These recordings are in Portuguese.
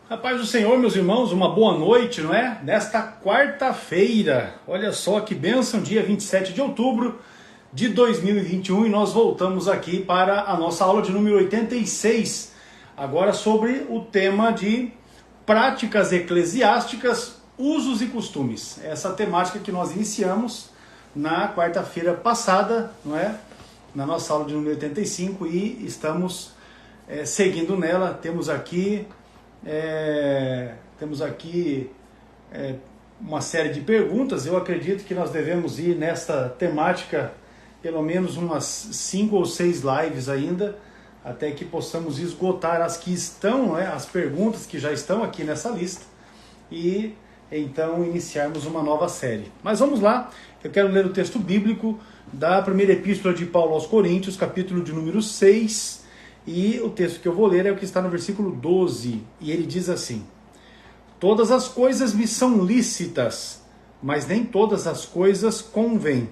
A paz do Senhor, meus irmãos, uma boa noite, não é? Nesta quarta-feira, olha só que bênção, dia 27 de outubro de 2021, e nós voltamos aqui para a nossa aula de número 86, agora sobre o tema de práticas eclesiásticas, usos e costumes. Essa temática que nós iniciamos na quarta-feira passada, não é? Na nossa aula de número 85, e estamos seguindo nela. Temos aqui uma série de perguntas. Eu acredito que nós devemos ir nesta temática pelo menos umas 5 ou 6 lives ainda, até que possamos esgotar as que estão, as perguntas que já estão aqui nessa lista, e então iniciarmos uma nova série. Mas vamos lá, eu quero ler o texto bíblico da primeira epístola de Paulo aos Coríntios, capítulo de número 6, e o texto que eu vou ler é o que está no versículo 12, e ele diz assim: Todas as coisas me são lícitas, mas nem todas as coisas convêm.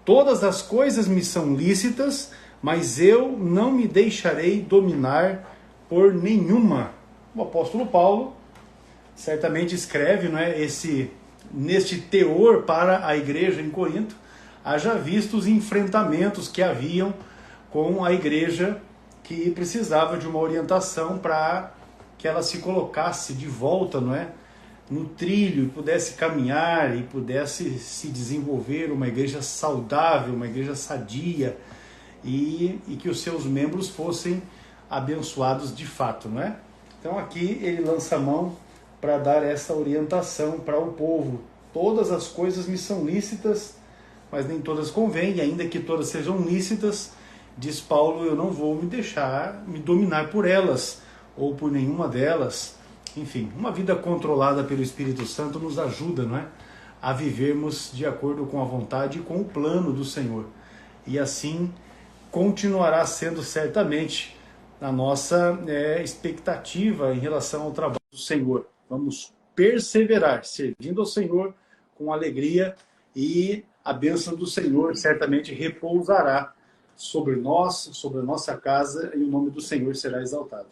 Todas as coisas me são lícitas, mas eu não me deixarei dominar por nenhuma. O apóstolo Paulo certamente escreve, neste teor para a igreja em Corinto, haja visto os enfrentamentos que haviam com a igreja, que precisava de uma orientação para que ela se colocasse de volta, no trilho, e pudesse caminhar e pudesse se desenvolver uma igreja saudável, uma igreja sadia, e que os seus membros fossem abençoados de fato, Então aqui ele lança a mão para dar essa orientação para o povo. Todas as coisas me são lícitas, mas nem todas convêm, e ainda que todas sejam lícitas, diz Paulo, eu não vou me deixar me dominar por elas, ou por nenhuma delas. Enfim, uma vida controlada pelo Espírito Santo nos ajuda, a vivermos de acordo com a vontade e com o plano do Senhor. E assim continuará sendo certamente a nossa expectativa em relação ao trabalho do Senhor. Vamos perseverar, servindo ao Senhor com alegria, e a bênção do Senhor certamente repousará sobre nós, sobre a nossa casa, e o nome do Senhor será exaltado.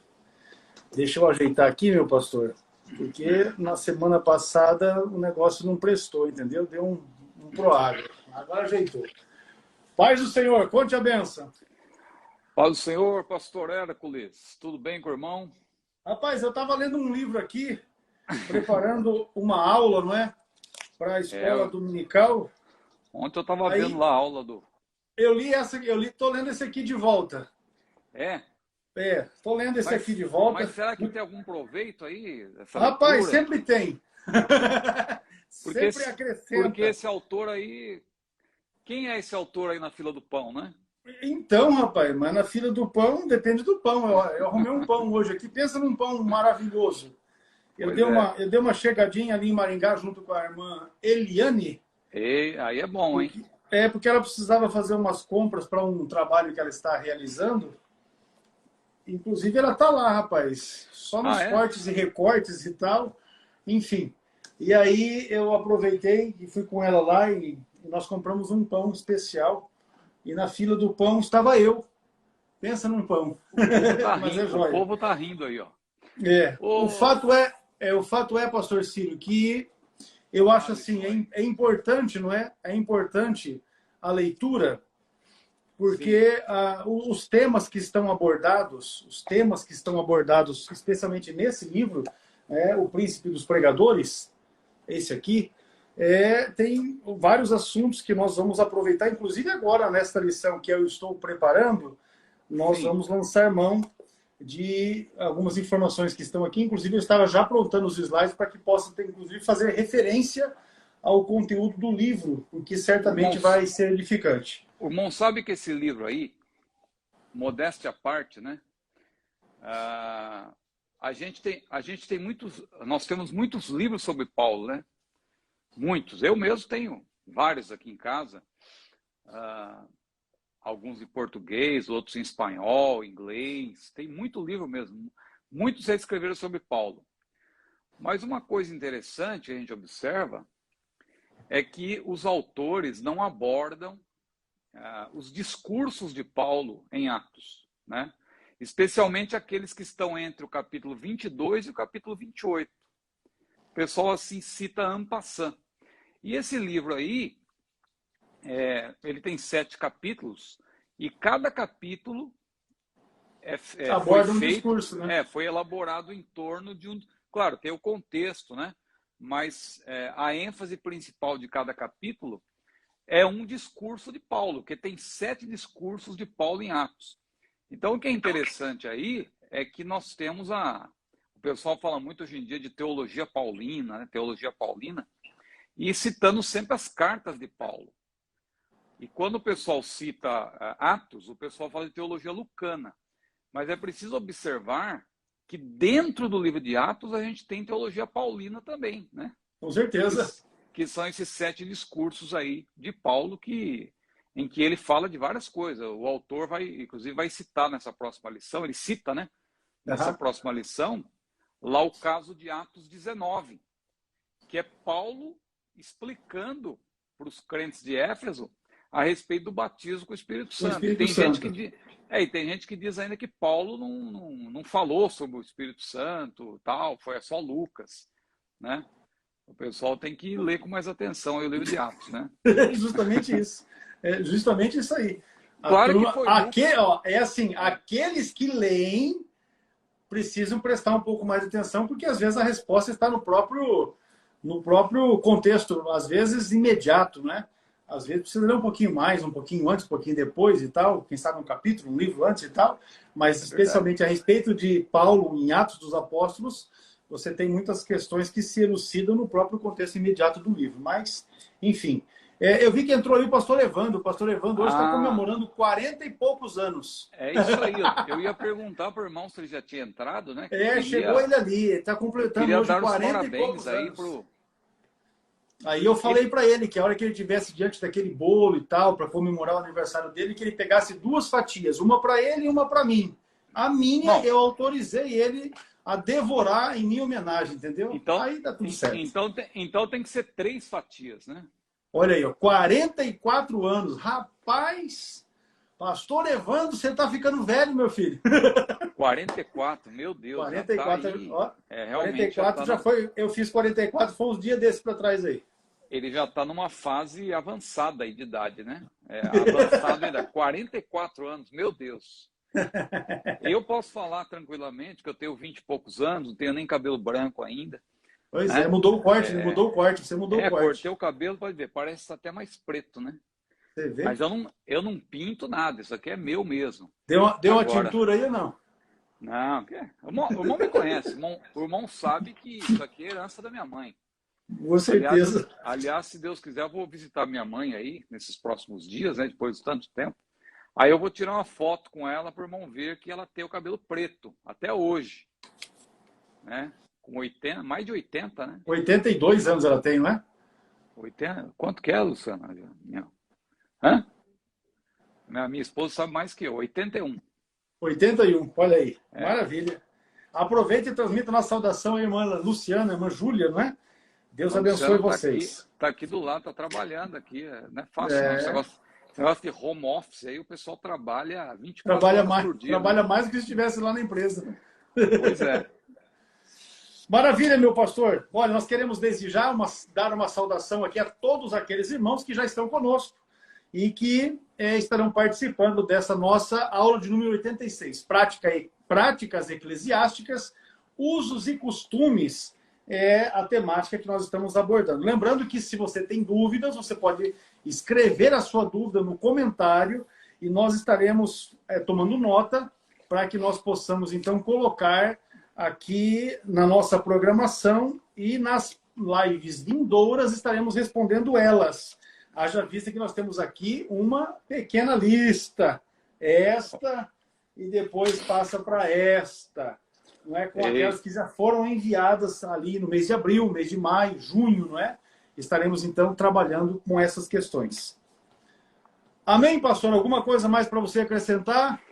Deixa eu ajeitar aqui, meu pastor, porque na semana passada o negócio não prestou, entendeu? Deu um proágio. Agora ajeitou. Paz do Senhor, conte a bênção. Paz do Senhor, pastor Hércules. Tudo bem com o irmão? Rapaz, eu estava lendo um livro aqui, preparando uma aula, para a escola dominical. Ontem eu estava vendo lá a aula do... Tô lendo esse aqui de volta. Tô lendo esse aqui de volta. Mas será que tem algum proveito aí? Rapaz, sempre tem. Sempre acrescenta. Porque esse autor aí... Quem é esse autor aí na fila do pão, né? Então, rapaz, mas na fila do pão, depende do pão. Eu arrumei um pão hoje aqui. Pensa num pão maravilhoso. Eu dei uma chegadinha ali em Maringá junto com a irmã Eliane. Aí é bom, hein? Porque ela precisava fazer umas compras para um trabalho que ela está realizando. Inclusive, ela está lá, rapaz. Só nos cortes e recortes e tal. Enfim. E aí eu aproveitei e fui com ela lá, e nós compramos um pão especial. E na fila do pão estava eu. Pensa num pão. O povo tá rindo aí, ó. O fato é, pastor Círio, que eu acho assim, é importante, É importante a leitura, porque os temas que estão abordados, especialmente nesse livro, O Príncipe dos Pregadores, esse aqui, tem vários assuntos que nós vamos aproveitar, inclusive agora nesta lição que eu estou preparando, nós vamos lançar mão de algumas informações que estão aqui. Inclusive eu estava já aprontando os slides para que possa, inclusive, fazer referência ao conteúdo do livro, o que certamente vai ser edificante. O irmão sabe que esse livro aí, modéstia à parte, nós temos muitos livros sobre Paulo, Muitos. Eu mesmo tenho vários aqui em casa. Alguns em português, outros em espanhol, inglês. Tem muito livro mesmo. Muitos já escreveram sobre Paulo. Mas uma coisa interessante que a gente observa é que os autores não abordam os discursos de Paulo em Atos, especialmente aqueles que estão entre o capítulo 22 e o capítulo 28. O pessoal assim cita en passant. E esse livro aí, ele tem 7 capítulos, e cada capítulo aborda um discurso, né? Foi elaborado em torno de um... Claro, tem o contexto, né? Mas a ênfase principal de cada capítulo é um discurso de Paulo, porque tem 7 discursos de Paulo em Atos. Então, o que é interessante aí é que nós temos o pessoal fala muito hoje em dia de teologia paulina, né? Teologia paulina, e citando sempre as cartas de Paulo. E quando o pessoal cita Atos, o pessoal fala de teologia lucana. Mas é preciso observar que dentro do livro de Atos a gente tem teologia paulina também, né? Com certeza. Que são esses 7 discursos aí de Paulo em que ele fala de várias coisas. O autor inclusive vai citar nessa próxima lição, ele cita, né? Nessa próxima lição, lá o caso de Atos 19, que é Paulo explicando para os crentes de Éfeso a respeito do batismo com o Espírito Santo. Tem gente que diz ainda que Paulo não falou sobre o Espírito Santo, tal, foi só Lucas, né? O pessoal tem que ler com mais atenção aí o livro de Atos, né? Justamente isso. É justamente isso aí. Claro que foi. Aqueles que leem precisam prestar um pouco mais de atenção, porque às vezes a resposta está no próprio contexto, às vezes imediato, né? Às vezes precisa ler um pouquinho mais, um pouquinho antes, um pouquinho depois e tal, quem sabe um capítulo, um livro antes e tal, mas especialmente a respeito de Paulo em Atos dos Apóstolos, você tem muitas questões que se elucidam no próprio contexto imediato do livro. Mas, enfim, eu vi que entrou aí o pastor Evandro. O pastor Evandro hoje está comemorando 40 e poucos anos. É isso aí. Eu ia perguntar para o irmão se ele já tinha entrado, né? Chegou ele ali. Está completando hoje 40 e poucos anos. Aí eu falei para ele que a hora que ele estivesse diante daquele bolo e tal, para comemorar o aniversário dele, que ele pegasse 2 fatias, uma para ele e uma para mim. A minha, eu autorizei ele a devorar em minha homenagem, entendeu? Então, aí tá tudo certo. Então tem que ser 3 fatias, né? Olha aí, 44 anos. Rapaz, pastor Evandro, você tá ficando velho, meu filho. 44, meu Deus. 44, já tá aí. Ó, realmente 44 já foi, eu fiz 44, foi uns dias desses para trás aí. Ele já está numa fase avançada aí de idade, né? Avançado ainda, 44 anos, meu Deus. Eu posso falar tranquilamente que eu tenho 20 e poucos anos, não tenho nem cabelo branco ainda. Pois mudou o corte, você mudou o corte. Cortei o cabelo, pode ver, parece até mais preto, né? Você vê? Mas eu não pinto nada, isso aqui é meu mesmo. Deu uma tintura aí ou não? Não, o irmão me conhece, o irmão sabe que isso aqui é herança da minha mãe. Com certeza. Aliás, se Deus quiser, eu vou visitar minha mãe aí, nesses próximos dias, né, depois de tanto tempo. Aí eu vou tirar uma foto com ela para o irmão ver que ela tem o cabelo preto, até hoje. Né? Com 80, mais de 80, né? 82 anos ela tem, não é? 80? Quanto que é, Luciana? Hã? Minha esposa sabe mais que eu, 81. 81, olha aí. Maravilha. Aproveita e transmita nossa saudação à irmã Luciana, irmã Júlia, não é? Deus abençoe vocês. Está aqui do lado, está trabalhando aqui. Não é fácil, não. Esse negócio de home office, aí o pessoal trabalha 24 horas por dia. Trabalha mais do que se estivesse lá na empresa. Pois é. Maravilha, meu pastor. Olha, nós queremos desde já dar uma saudação aqui a todos aqueles irmãos que já estão conosco e que estarão participando dessa nossa aula de número 86. Práticas eclesiásticas, usos e costumes é a temática que nós estamos abordando. Lembrando que se você tem dúvidas, você pode escrever a sua dúvida no comentário e nós estaremos tomando nota para que nós possamos, então, colocar aqui na nossa programação e nas lives vindouras estaremos respondendo elas. Haja vista que nós temos aqui uma pequena lista. Esta e depois passa para esta. Não é? Com aquelas que já foram enviadas ali no mês de abril, mês de maio, junho, não é? Estaremos, então, trabalhando com essas questões. Amém, pastor? Alguma coisa mais para você acrescentar?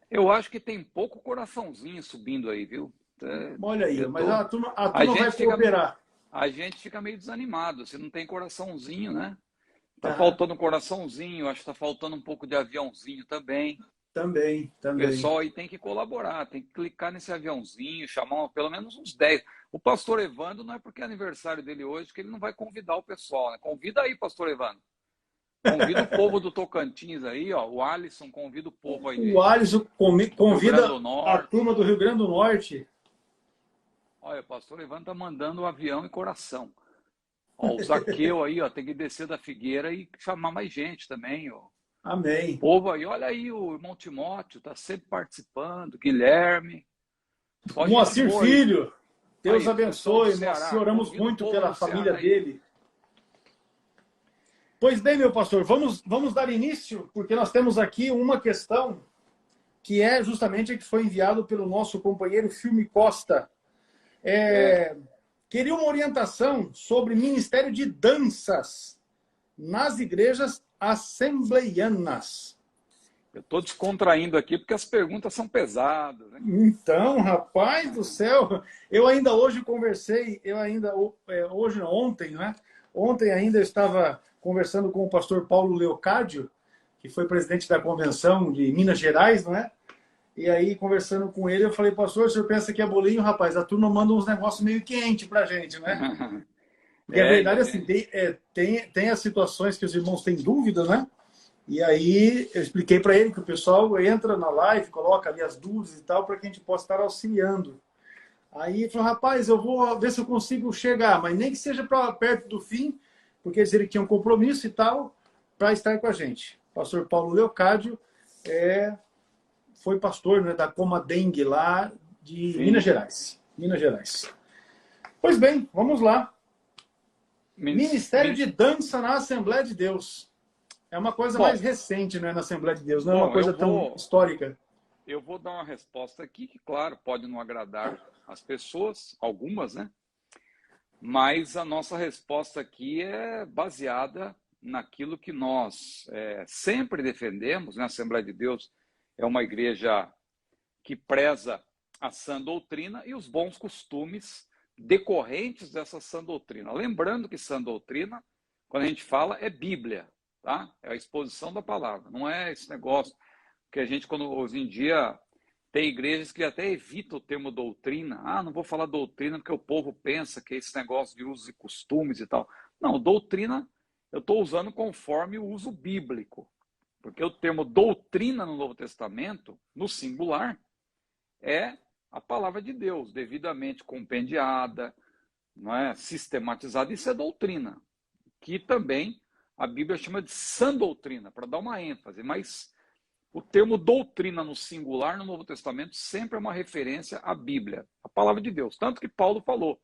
Eu acho que tem pouco coraçãozinho subindo aí, viu? Olha aí, mas a turma vai cooperar. A gente fica meio desanimado, se não tem coraçãozinho, né? Tá faltando um coraçãozinho, acho que tá faltando um pouco de aviãozinho também. Também, O também. pessoal aí tem que colaborar, tem que clicar nesse aviãozinho, chamar pelo menos uns 10. O pastor Evandro não é porque é aniversário dele hoje que ele não vai convidar o pessoal, né? Convida aí, pastor Evandro. Convida o povo do Tocantins aí, ó. O Alisson convida o povo aí O Alisson do Rio Grande convida do a Norte. turma do Rio Grande do Norte. Olha, o pastor Evandro tá mandando o avião e coração. Ó, o Zaqueu aí, ó, tem que descer da figueira e chamar mais gente também, ó. Amém. Povo aí, olha aí, o irmão Timóteo tá sempre participando, Guilherme, só gente Moacir boa aí. Filho, Deus Aí, pessoal do abençoe. Moacir, Ceará, oramos convida o muito povo pela do família Ceará aí. dele. Pois bem, meu pastor, vamos dar início, porque nós temos aqui uma questão que é justamente a que foi enviado pelo nosso companheiro Filme Costa. Queria uma orientação sobre ministério de danças nas igrejas assembleianas. Eu estou descontraindo aqui porque as perguntas são pesadas, né? Então, rapaz do céu, eu ainda hoje conversei, hoje não, ontem, né? Ontem ainda eu estava conversando com o pastor Paulo Leocádio, que foi presidente da convenção de Minas Gerais, não é? E aí, conversando com ele, eu falei, pastor, o senhor pensa que é bolinho, rapaz? A turma manda uns negócios meio quente pra gente, né? Porque a verdade é assim, tem as situações que os irmãos têm dúvidas, né? E aí eu expliquei para ele que o pessoal entra na live, coloca ali as dúvidas e tal, para que a gente possa estar auxiliando. Aí ele falou, rapaz, eu vou ver se eu consigo chegar, mas nem que seja para perto do fim, porque eles tinham um compromisso e tal, para estar com a gente. O pastor Paulo Leocádio foi pastor, né, da Comadengue lá de Sim. Minas Gerais. Minas Gerais. Pois bem, vamos lá. Ministério de Dança na Assembleia de Deus. É uma coisa mais recente, né, na Assembleia de Deus, não é uma coisa tão histórica. Eu vou dar uma resposta aqui que, claro, pode não agradar as pessoas, algumas, né? Mas a nossa resposta aqui é baseada naquilo que nós sempre defendemos, né? A Assembleia de Deus é uma igreja que preza a sã doutrina e os bons costumes decorrentes dessa sã doutrina. Lembrando que sã doutrina, quando a gente fala, é Bíblia, tá? É a exposição da palavra, não é esse negócio que a gente, quando hoje em dia, tem igrejas que até evitam o termo doutrina. Ah, não vou falar doutrina porque o povo pensa que é esse negócio de usos e costumes e tal. Não, doutrina eu estou usando conforme o uso bíblico. Porque o termo doutrina no Novo Testamento, no singular, é a palavra de Deus, devidamente compendiada, não é? Sistematizada. Isso é doutrina, que também a Bíblia chama de sã doutrina, para dar uma ênfase. Mas o termo doutrina no singular no Novo Testamento sempre é uma referência à Bíblia, à palavra de Deus. Tanto que Paulo falou,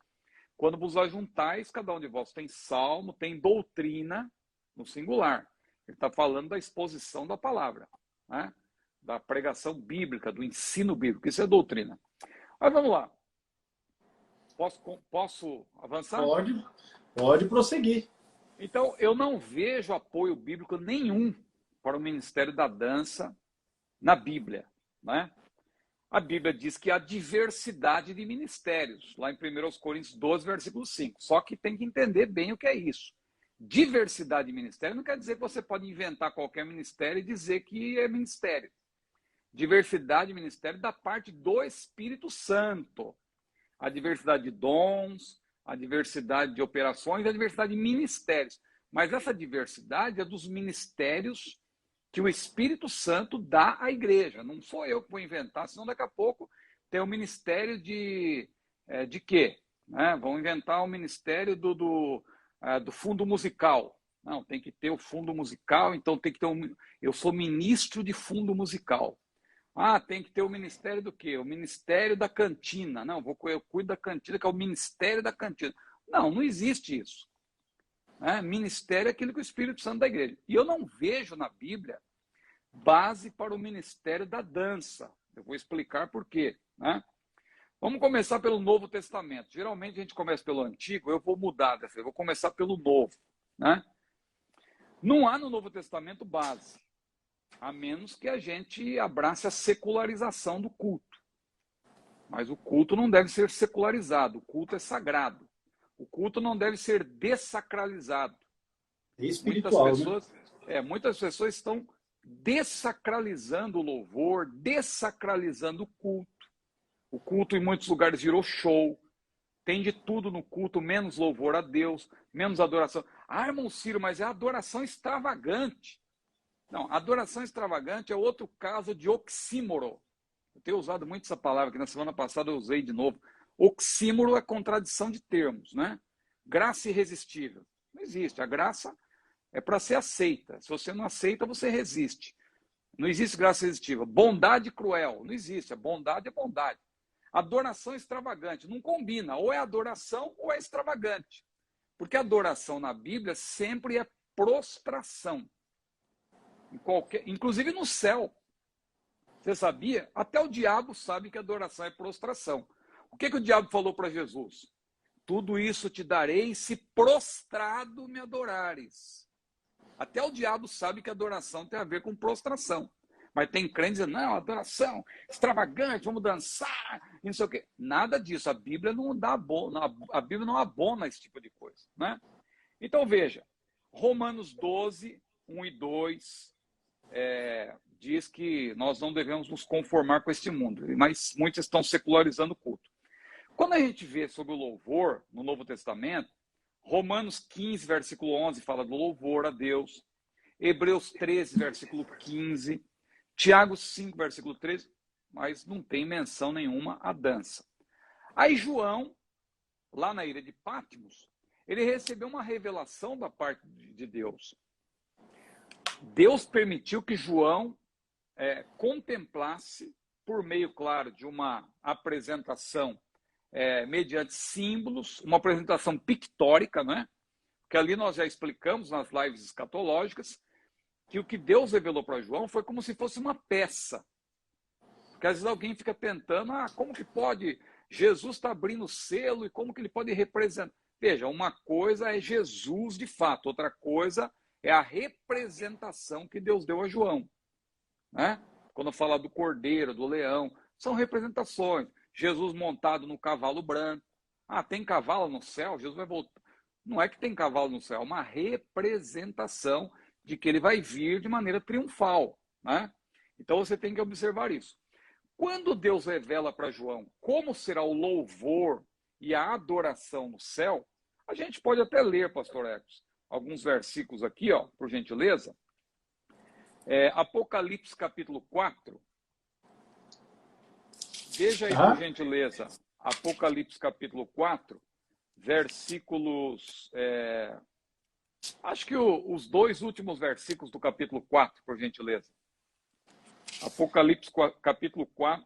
quando vos ajuntais, cada um de vós tem salmo, tem doutrina no singular. Ele está falando da exposição da palavra, né? Da pregação bíblica, do ensino bíblico. Isso é doutrina. Mas vamos lá. Posso avançar? Pode prosseguir. Então, eu não vejo apoio bíblico nenhum para o ministério da dança na Bíblia, né? A Bíblia diz que há diversidade de ministérios, lá em 1 Coríntios 12, versículo 5. Só que tem que entender bem o que é isso. Diversidade de ministério não quer dizer que você pode inventar qualquer ministério e dizer que é ministério. Diversidade de ministério da parte do Espírito Santo. A diversidade de dons, a diversidade de operações, a diversidade de ministérios. Mas essa diversidade é dos ministérios que o Espírito Santo dá à igreja. Não sou eu que vou inventar, senão daqui a pouco tem o ministério de quê? Né? Vão inventar o ministério do fundo musical. Não, tem que ter o fundo musical, então tem que ter eu sou ministro de fundo musical. Ah, tem que ter o ministério do quê? O ministério da cantina. Não, eu cuido da cantina, que é o ministério da cantina. Não, não existe isso. Ministério é aquilo que o Espírito Santo da igreja. E eu não vejo na Bíblia base para o ministério da dança. Eu vou explicar por quê. Né? Vamos começar pelo Novo Testamento. Geralmente a gente começa pelo Antigo, eu vou mudar dessa vez, eu vou começar pelo Novo. Né? Não há no Novo Testamento base, a menos que a gente abrace a secularização do culto. Mas o culto não deve ser secularizado, o culto é sagrado. O culto não deve ser dessacralizado. É espiritual, muitas pessoas estão Dessacralizando o louvor, dessacralizando o culto. O culto em muitos lugares virou show. Tem de tudo no culto, menos louvor a Deus, menos adoração. Ah, irmão Ciro, mas é adoração extravagante. Não, adoração extravagante é outro caso de oxímoro. Eu tenho usado muito essa palavra, que na semana passada eu usei de novo. Oxímoro é contradição de termos, né? Graça irresistível. Não existe. A graça é para ser aceita. Se você não aceita, você resiste. Não existe graça irresistível. Bondade cruel. Não existe. A bondade é bondade. Adoração extravagante. Não combina. Ou é adoração ou é extravagante. Porque adoração na Bíblia sempre é prostração. Inclusive no céu. Você sabia? Até o diabo sabe que adoração é prostração. O que o diabo falou para Jesus? Tudo isso te darei se prostrado me adorares. Até o diabo sabe que adoração tem a ver com prostração. Mas tem crente dizendo, não, adoração extravagante, vamos dançar, não sei o quê. Nada disso. A Bíblia não dá a Bíblia não abona esse tipo de coisa, né? Então veja, Romanos 12, 1 e 2, diz que nós não devemos nos conformar com este mundo, mas muitos estão secularizando o culto. Quando a gente vê sobre o louvor no Novo Testamento, Romanos 15, versículo 11, fala do louvor a Deus. Hebreus 13, versículo 15. Tiago 5, versículo 13. Mas não tem menção nenhuma à dança. Aí João, lá na ilha de Patmos, ele recebeu uma revelação da parte de Deus. Deus permitiu que João contemplasse, por meio, claro, de uma apresentação mediante símbolos, uma apresentação pictórica, né? Que ali nós já explicamos nas lives escatológicas, que o que Deus revelou para João foi como se fosse uma peça. Porque às vezes alguém fica tentando, como que pode, Jesus está abrindo o selo e como que ele pode representar? Veja, uma coisa é Jesus de fato, outra coisa é a representação que Deus deu a João. Né? Quando fala do cordeiro, do leão, são representações. Jesus montado no cavalo branco. Tem cavalo no céu? Jesus vai voltar. Não é que tem cavalo no céu, é uma representação de que ele vai vir de maneira triunfal. Né? Então você tem que observar isso. Quando Deus revela para João como será o louvor e a adoração no céu, a gente pode até ler, pastor Ecos, alguns versículos aqui, por gentileza. Apocalipse capítulo 4. Veja aí, por gentileza, Apocalipse capítulo 4, versículos... acho que os dois últimos versículos do capítulo 4, por gentileza. Apocalipse capítulo 4,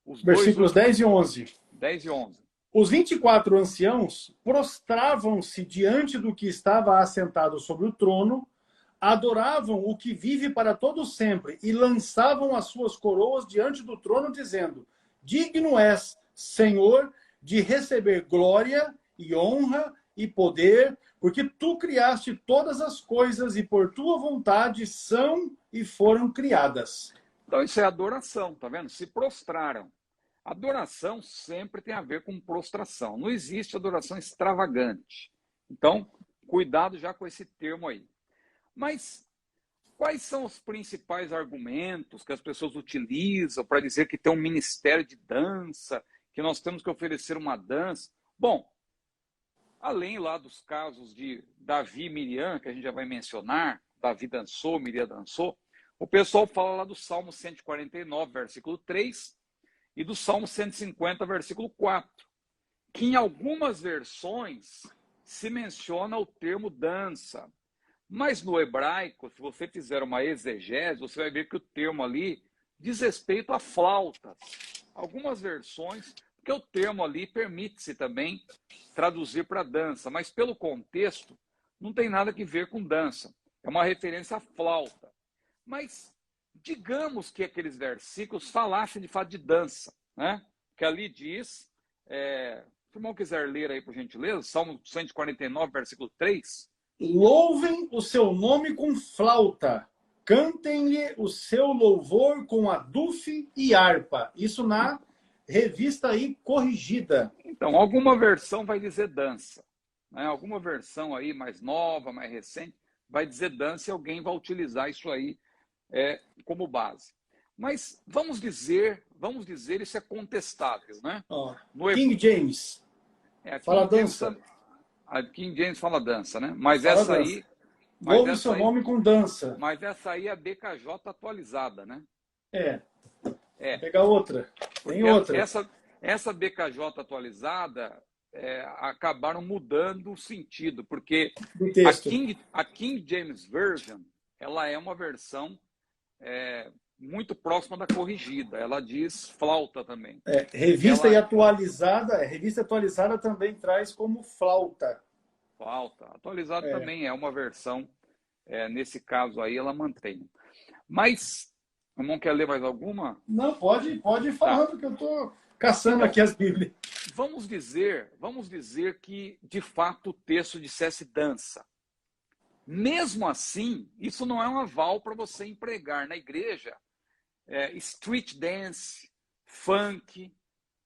os versículos 10 e 11. 10 e 11. Os 24 anciãos prostravam-se diante do que estava assentado sobre o trono, adoravam o que vive para todo sempre e lançavam as suas coroas diante do trono, dizendo: digno és, Senhor, de receber glória e honra e poder, porque tu criaste todas as coisas e por tua vontade são e foram criadas. Então isso é adoração, tá vendo? Se prostraram. Adoração sempre tem a ver com prostração. Não existe adoração extravagante. Então, cuidado já com esse termo aí. Mas quais são os principais argumentos que as pessoas utilizam para dizer que tem um ministério de dança, que nós temos que oferecer uma dança? Bom, além lá dos casos de Davi e Miriam, que a gente já vai mencionar, Davi dançou, Miriam dançou, o pessoal fala lá do Salmo 149, versículo 3, e do Salmo 150, versículo 4, que em algumas versões se menciona o termo dança. Mas no hebraico, se você fizer uma exegese, você vai ver que o termo ali diz respeito a flautas. Algumas versões, porque o termo ali permite-se também traduzir para dança, mas pelo contexto não tem nada que ver com dança. É uma referência à flauta. Mas digamos que aqueles versículos falassem de fato de dança, né? Que ali diz, se o irmão quiser ler aí por gentileza, Salmo 149, versículo 3. Louvem o seu nome com flauta, cantem-lhe o seu louvor com adufe e harpa. Isso na revista aí corrigida. Então, alguma versão vai dizer dança, né? Alguma versão aí mais nova, mais recente, vai dizer dança e alguém vai utilizar isso aí como base. Mas vamos dizer, isso é contestável, né? Ó, No, King James, a fala King James, dança. a King James fala dança, né? Mas Fala essa dança. aí, mas Louve essa seu aí, nome com dança. mas essa aí é a BKJ atualizada, né? É. Vou É, pegar outra. Tem porque outra. essa BKJ atualizada acabaram mudando o sentido, porque Do texto. A King James Version, ela é uma versão muito próxima da corrigida. Ela diz flauta também. Revista e Ela atualizada. Revista atualizada também traz como flauta. flauta. Atualizada É. também é uma versão, nesse caso aí ela mantém. Mas, o irmão quer ler mais alguma? Não, pode ir Tá. falando que eu estou caçando Então, aqui as Bíblias. vamos dizer que, de fato, o texto dissesse dança. Mesmo assim, isso não é um aval para você empregar na igreja street dance, funk,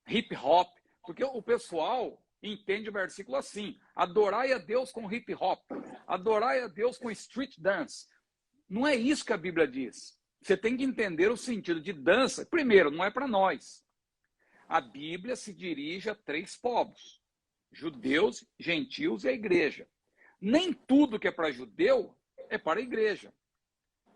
hip hop, porque o pessoal entende o versículo assim: adorai a Deus com hip hop, adorai a Deus com street dance. Não é isso que a Bíblia diz. Você tem que entender o sentido de dança. Primeiro, não é para nós. A Bíblia se dirige a 3 povos: judeus, gentios e a igreja. Nem tudo que é para judeu é para a igreja.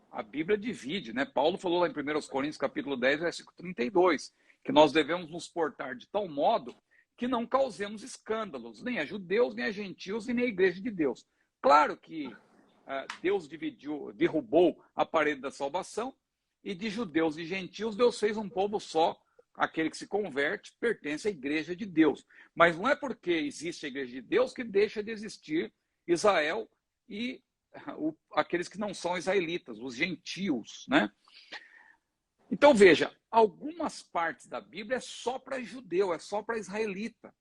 A Bíblia divide, né? Paulo falou lá em 1 Coríntios capítulo 10, versículo 32, que nós devemos nos portar de tal modo que não causemos escândalos, nem a judeus, nem a gentios, e nem a igreja de Deus. Claro que Deus derrubou a parede da salvação, e de judeus e gentios Deus fez um povo só. Aquele que se converte pertence à igreja de Deus. Mas não é porque existe a igreja de Deus que deixa de existir Israel e aqueles que não são israelitas, os gentios, né? Então veja, algumas partes da Bíblia é só para judeu, é só para israelita.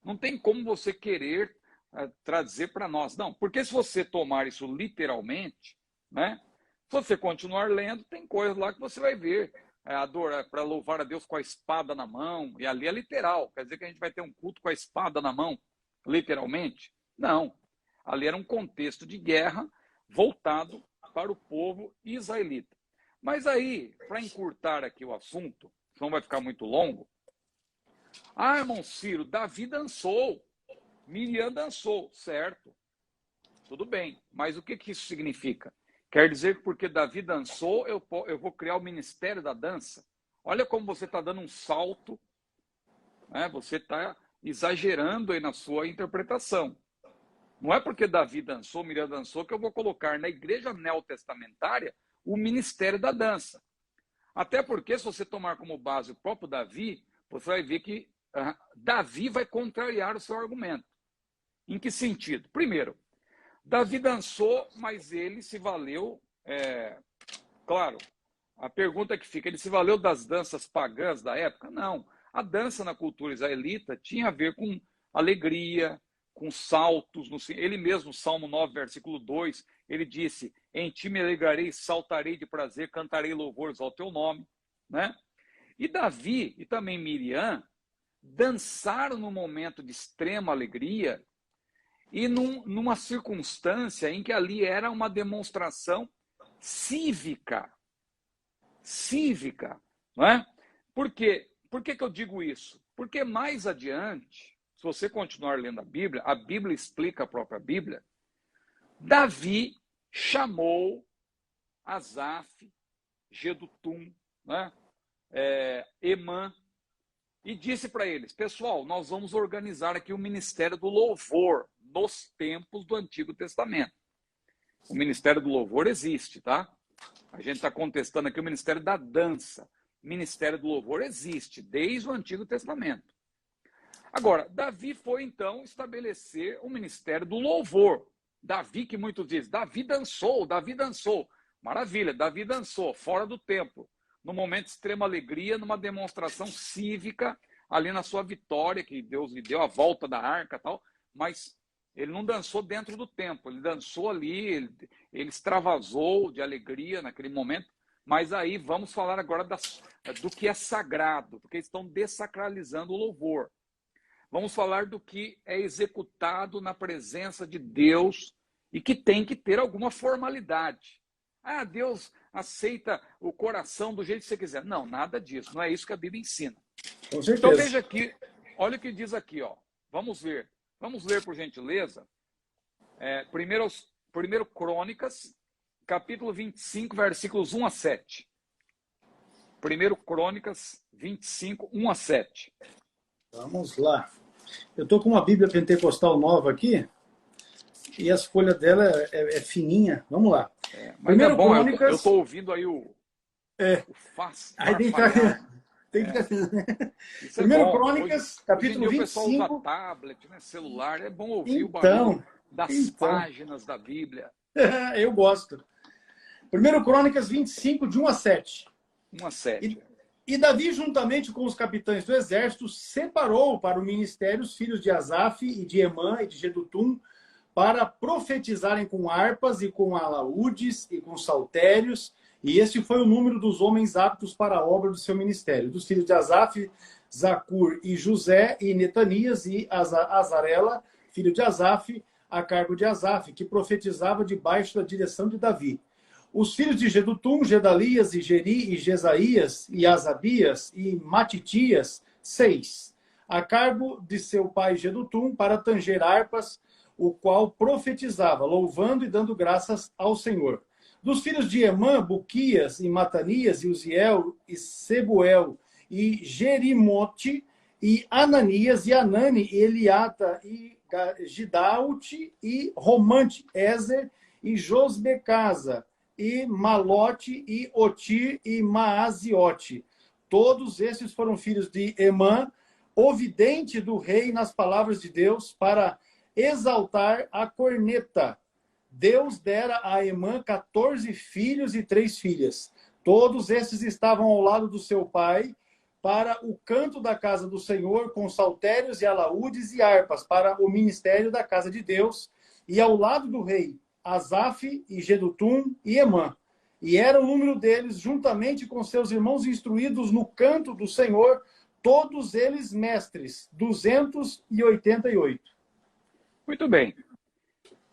Não tem como você querer trazer para nós. Não, porque se você tomar isso literalmente, né? Se você continuar lendo, tem coisas lá que você vai ver. Adorar, para louvar a Deus com a espada na mão, e ali é literal, quer dizer que a gente vai ter um culto com a espada na mão, literalmente? Não. Ali era um contexto de guerra voltado para o povo israelita. Mas aí, para encurtar aqui o assunto, senão vai ficar muito longo. Irmão Ciro, Davi dançou, Miriam dançou, certo? Tudo bem, mas o que isso significa? Quer dizer que porque Davi dançou, eu vou criar o ministério da dança? Olha como você está dando um salto, né? Você está exagerando aí na sua interpretação. Não é porque Davi dançou, Miriam dançou, que eu vou colocar na igreja neotestamentária o ministério da dança. Até porque, se você tomar como base o próprio Davi, você vai ver que Davi vai contrariar o seu argumento. Em que sentido? Primeiro, Davi dançou, mas ele se valeu, claro, a pergunta que fica, ele se valeu das danças pagãs da época? Não. A dança na cultura israelita tinha a ver com alegria, com saltos. Ele mesmo, Salmo 9, versículo 2, ele disse: em ti me alegrarei, saltarei de prazer, cantarei louvores ao teu nome. Né? E Davi e também Miriam dançaram num momento de extrema alegria e numa circunstância em que ali era uma demonstração cívica. Cívica, não é? Por quê? Por que eu digo isso? Porque mais adiante, se você continuar lendo a Bíblia explica a própria Bíblia, Davi chamou Asaf, Gedutum, né? Emã, e disse para eles: pessoal, nós vamos organizar aqui o ministério do louvor nos tempos do Antigo Testamento. O ministério do louvor existe, tá? A gente está contestando aqui o ministério da dança. O ministério do louvor existe desde o Antigo Testamento. Agora, Davi foi então estabelecer o ministério do louvor. Davi, que muitos dizem, Davi dançou. Maravilha, Davi dançou, fora do templo, no momento de extrema alegria, numa demonstração cívica, ali na sua vitória, que Deus lhe deu, a volta da arca e tal, mas ele não dançou dentro do templo, ele dançou ali, ele extravasou de alegria naquele momento, mas aí vamos falar agora do que é sagrado, porque eles estão dessacralizando o louvor. Vamos falar do que é executado na presença de Deus e que tem que ter alguma formalidade. aceita o coração do jeito que você quiser. Não, nada disso. Não é isso que a Bíblia ensina. Com certeza. Então veja aqui, olha o que diz aqui, ó. Vamos ver. Vamos ler, por gentileza. Primeiro Crônicas, capítulo 25, versículos 1 a 7. Primeiro Crônicas 25, 1 a 7. Vamos lá. Eu estou com uma Bíblia Pentecostal nova aqui, e as folhas dela é fininha. Vamos lá. Mas Primeiro é bom, Crônicas... eu estou ouvindo aí o Aí tem Isso Primeiro é bom. Crônicas, hoje, capítulo hoje em dia o pessoal 25. usa tablet, né, celular. É bom ouvir o barulho das páginas da Bíblia. Eu gosto. Primeiro Crônicas 25, de 1 a 7. 1 a 7. E Davi, juntamente com os capitães do exército, separou para o ministério os filhos de Asaf e de Emã e de Jedutum para profetizarem com harpas e com alaúdes e com saltérios. E este foi o número dos homens aptos para a obra do seu ministério. Dos filhos de Asaf, Zacur e José e Netanias e Azarela, filho de Asaf, a cargo de Asaf, que profetizava debaixo da direção de Davi. Os filhos de Jedutum, Gedalias e Geri e Jesaías e Asabias e Matitias, 6, a cargo de seu pai Jedutum, para tanger harpas, o qual profetizava, louvando e dando graças ao Senhor. Dos filhos de Emã, Buquias e Matanias e Uziel e Sebuel e Jerimote e Ananias e Anani e Eliata e Gidaute e Romante, Ezer e Josbecasa e Malote e Otir e Maaziote. Todos esses foram filhos de Emã, ouvidente do rei nas palavras de Deus, para exaltar a corneta. Deus dera a Emã 14 filhos e 3 filhas. Todos esses estavam ao lado do seu pai, para o canto da casa do Senhor, com saltérios e alaúdes e harpas, para o ministério da casa de Deus, e ao lado do rei, Asaf e Jedutum e Emã. E era o número deles, juntamente com seus irmãos instruídos no canto do Senhor, todos eles mestres, 288. Muito bem.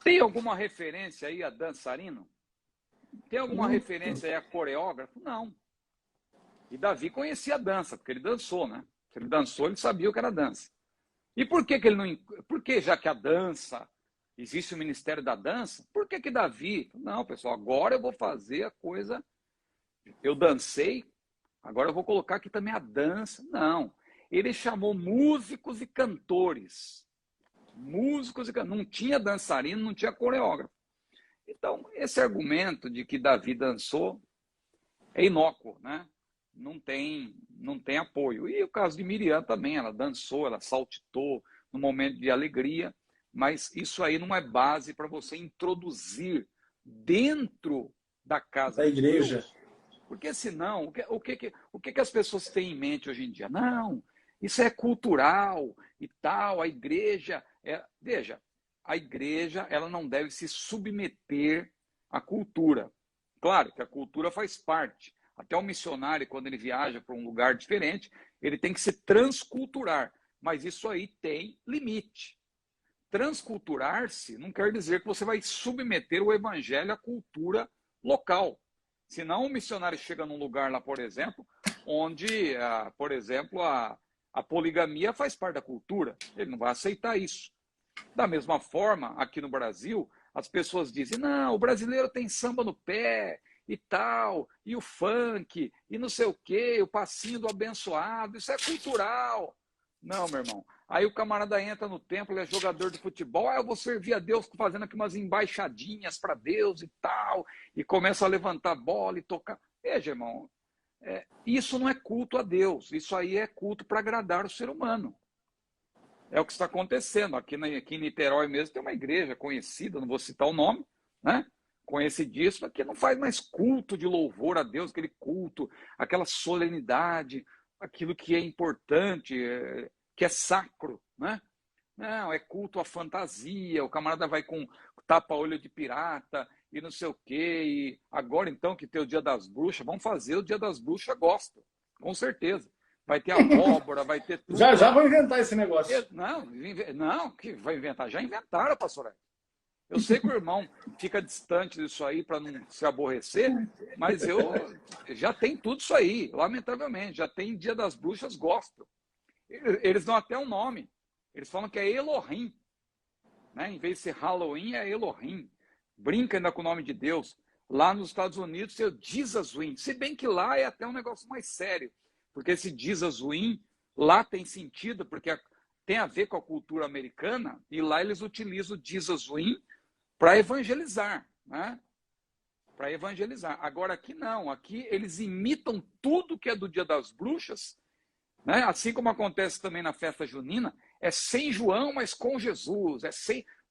Tem alguma referência aí a dançarino? Tem alguma referência aí a coreógrafo? Não. E Davi conhecia a dança, porque ele dançou, né? Se ele dançou, ele sabia o que era dança. E por que ele não... Por que, já que a dança... Existe o Ministério da Dança? Por que Davi... Não, pessoal, agora eu vou fazer a coisa... Eu dancei, agora eu vou colocar aqui também a dança. Não. Ele chamou músicos e cantores. Músicos e cantores. Não tinha dançarino, não tinha coreógrafo. Então, esse argumento de que Davi dançou é inócuo, né? Não tem apoio. E o caso de Miriam também, ela dançou, ela saltitou no momento de alegria, mas isso aí não é base para você introduzir dentro da casa da igreja. Deus, porque senão, o que as pessoas têm em mente hoje em dia? Não, isso é cultural e tal, a igreja... Veja, a igreja ela não deve se submeter à cultura. Claro que a cultura faz parte. Até o missionário, quando ele viaja para um lugar diferente, ele tem que se transculturar. Mas isso aí tem limite. Transculturar-se não quer dizer que você vai submeter o evangelho à cultura local. Senão o missionário chega num lugar lá, por exemplo, onde, por exemplo, a poligamia faz parte da cultura. Ele não vai aceitar isso. Da mesma forma, aqui no Brasil, as pessoas dizem, não, o brasileiro tem samba no pé e tal, e o funk, e não sei o quê, o passinho do abençoado, isso é cultural. Não, meu irmão. Aí o camarada entra no templo, ele é jogador de futebol, eu vou servir a Deus fazendo aqui umas embaixadinhas para Deus e tal, e começa a levantar bola e tocar. Veja, irmão, isso não é culto a Deus, isso aí é culto para agradar o ser humano. É o que está acontecendo. Aqui em Niterói mesmo tem uma igreja conhecida, não vou citar o nome, né? Conhecidíssima, que não faz mais culto de louvor a Deus, aquele culto, aquela solenidade, aquilo que é importante, que é sacro, né? Não, é culto à fantasia, o camarada vai com tapa-olho de pirata e não sei o quê. E agora, então, que tem o Dia das Bruxas, vamos fazer o Dia das Bruxas gospel, com certeza. Vai ter abóbora, vai ter tudo. Já vou inventar esse negócio. Não, que vai inventar. Já inventaram, pastor. Eu sei que o irmão fica distante disso aí para não se aborrecer, mas eu já tem tudo isso aí, lamentavelmente. Já tem Dia das Bruxas gospel. Eles dão até um nome. Eles falam que é Elohim. Né? Em vez de ser Halloween, é Elohim. Brinca ainda com o nome de Deus. Lá nos Estados Unidos, é o Jesus Win. Se bem que lá é até um negócio mais sério. Porque esse Jesus Win, lá tem sentido, porque tem a ver com a cultura americana, e lá eles utilizam o Jesus Win para evangelizar, né? Para evangelizar. Agora aqui não, aqui eles imitam tudo que é do Dia das Bruxas, né? Assim como acontece também na festa junina, é sem João, mas com Jesus,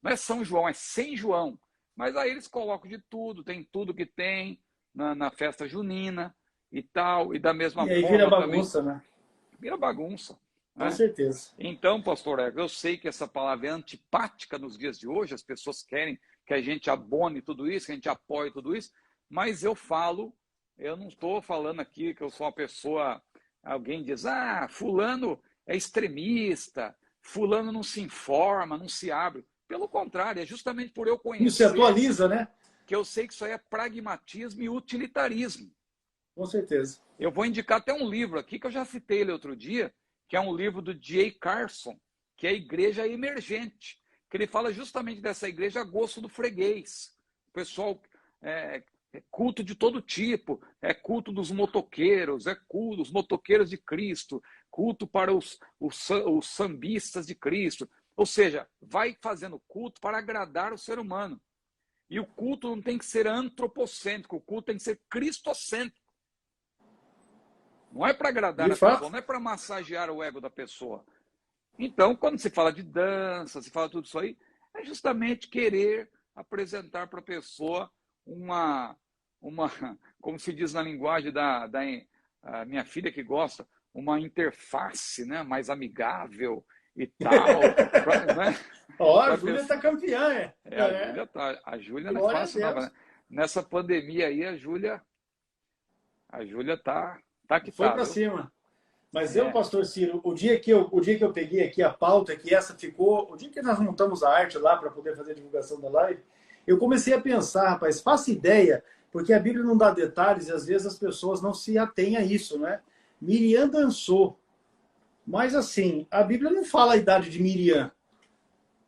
não é São João, é sem João. Mas aí eles colocam de tudo, tem tudo que tem na festa junina e tal, e da mesma E aí forma vira bagunça, também, né? vira bagunça. Com Né? certeza. Então, pastor Ego, eu sei que essa palavra é antipática nos dias de hoje, as pessoas querem que a gente abone tudo isso, que a gente apoie tudo isso, mas eu não estou falando aqui que eu sou uma pessoa, alguém diz, fulano é extremista, fulano não se informa, não se abre. Pelo contrário, é justamente por eu Não se conhecer atualiza, né? que eu sei que isso aí é pragmatismo e utilitarismo. Com certeza. Eu vou indicar até um livro aqui, que eu já citei ele outro dia, que é um livro do J. Carson, que é a Igreja Emergente, que ele fala justamente dessa igreja a gosto do freguês. O pessoal é culto de todo tipo, é culto dos motoqueiros, é culto dos motoqueiros de Cristo, culto para os sambistas de Cristo. Ou seja, vai fazendo culto para agradar o ser humano. E o culto não tem que ser antropocêntrico, o culto tem que ser cristocêntrico. Não é para agradar a pessoa, não é para massagear o ego da pessoa. Então, quando se fala de dança, se fala tudo isso aí, é justamente querer apresentar para a pessoa uma, como se diz na linguagem da minha filha que gosta, uma interface, né, mais amigável e tal. Né? A Júlia está campeã, A Júlia não é fácil, não. Né? Nessa pandemia aí, a Júlia tá que foi tá. Para cima. Mas eu, pastor Ciro, o dia que eu peguei aqui a pauta, que essa ficou, o dia que nós montamos a arte lá para poder fazer a divulgação da live, eu comecei a pensar, rapaz, faça ideia, porque a Bíblia não dá detalhes e às vezes as pessoas não se atêm a isso, né? Miriam dançou. Mas assim, a Bíblia não fala a idade de Miriam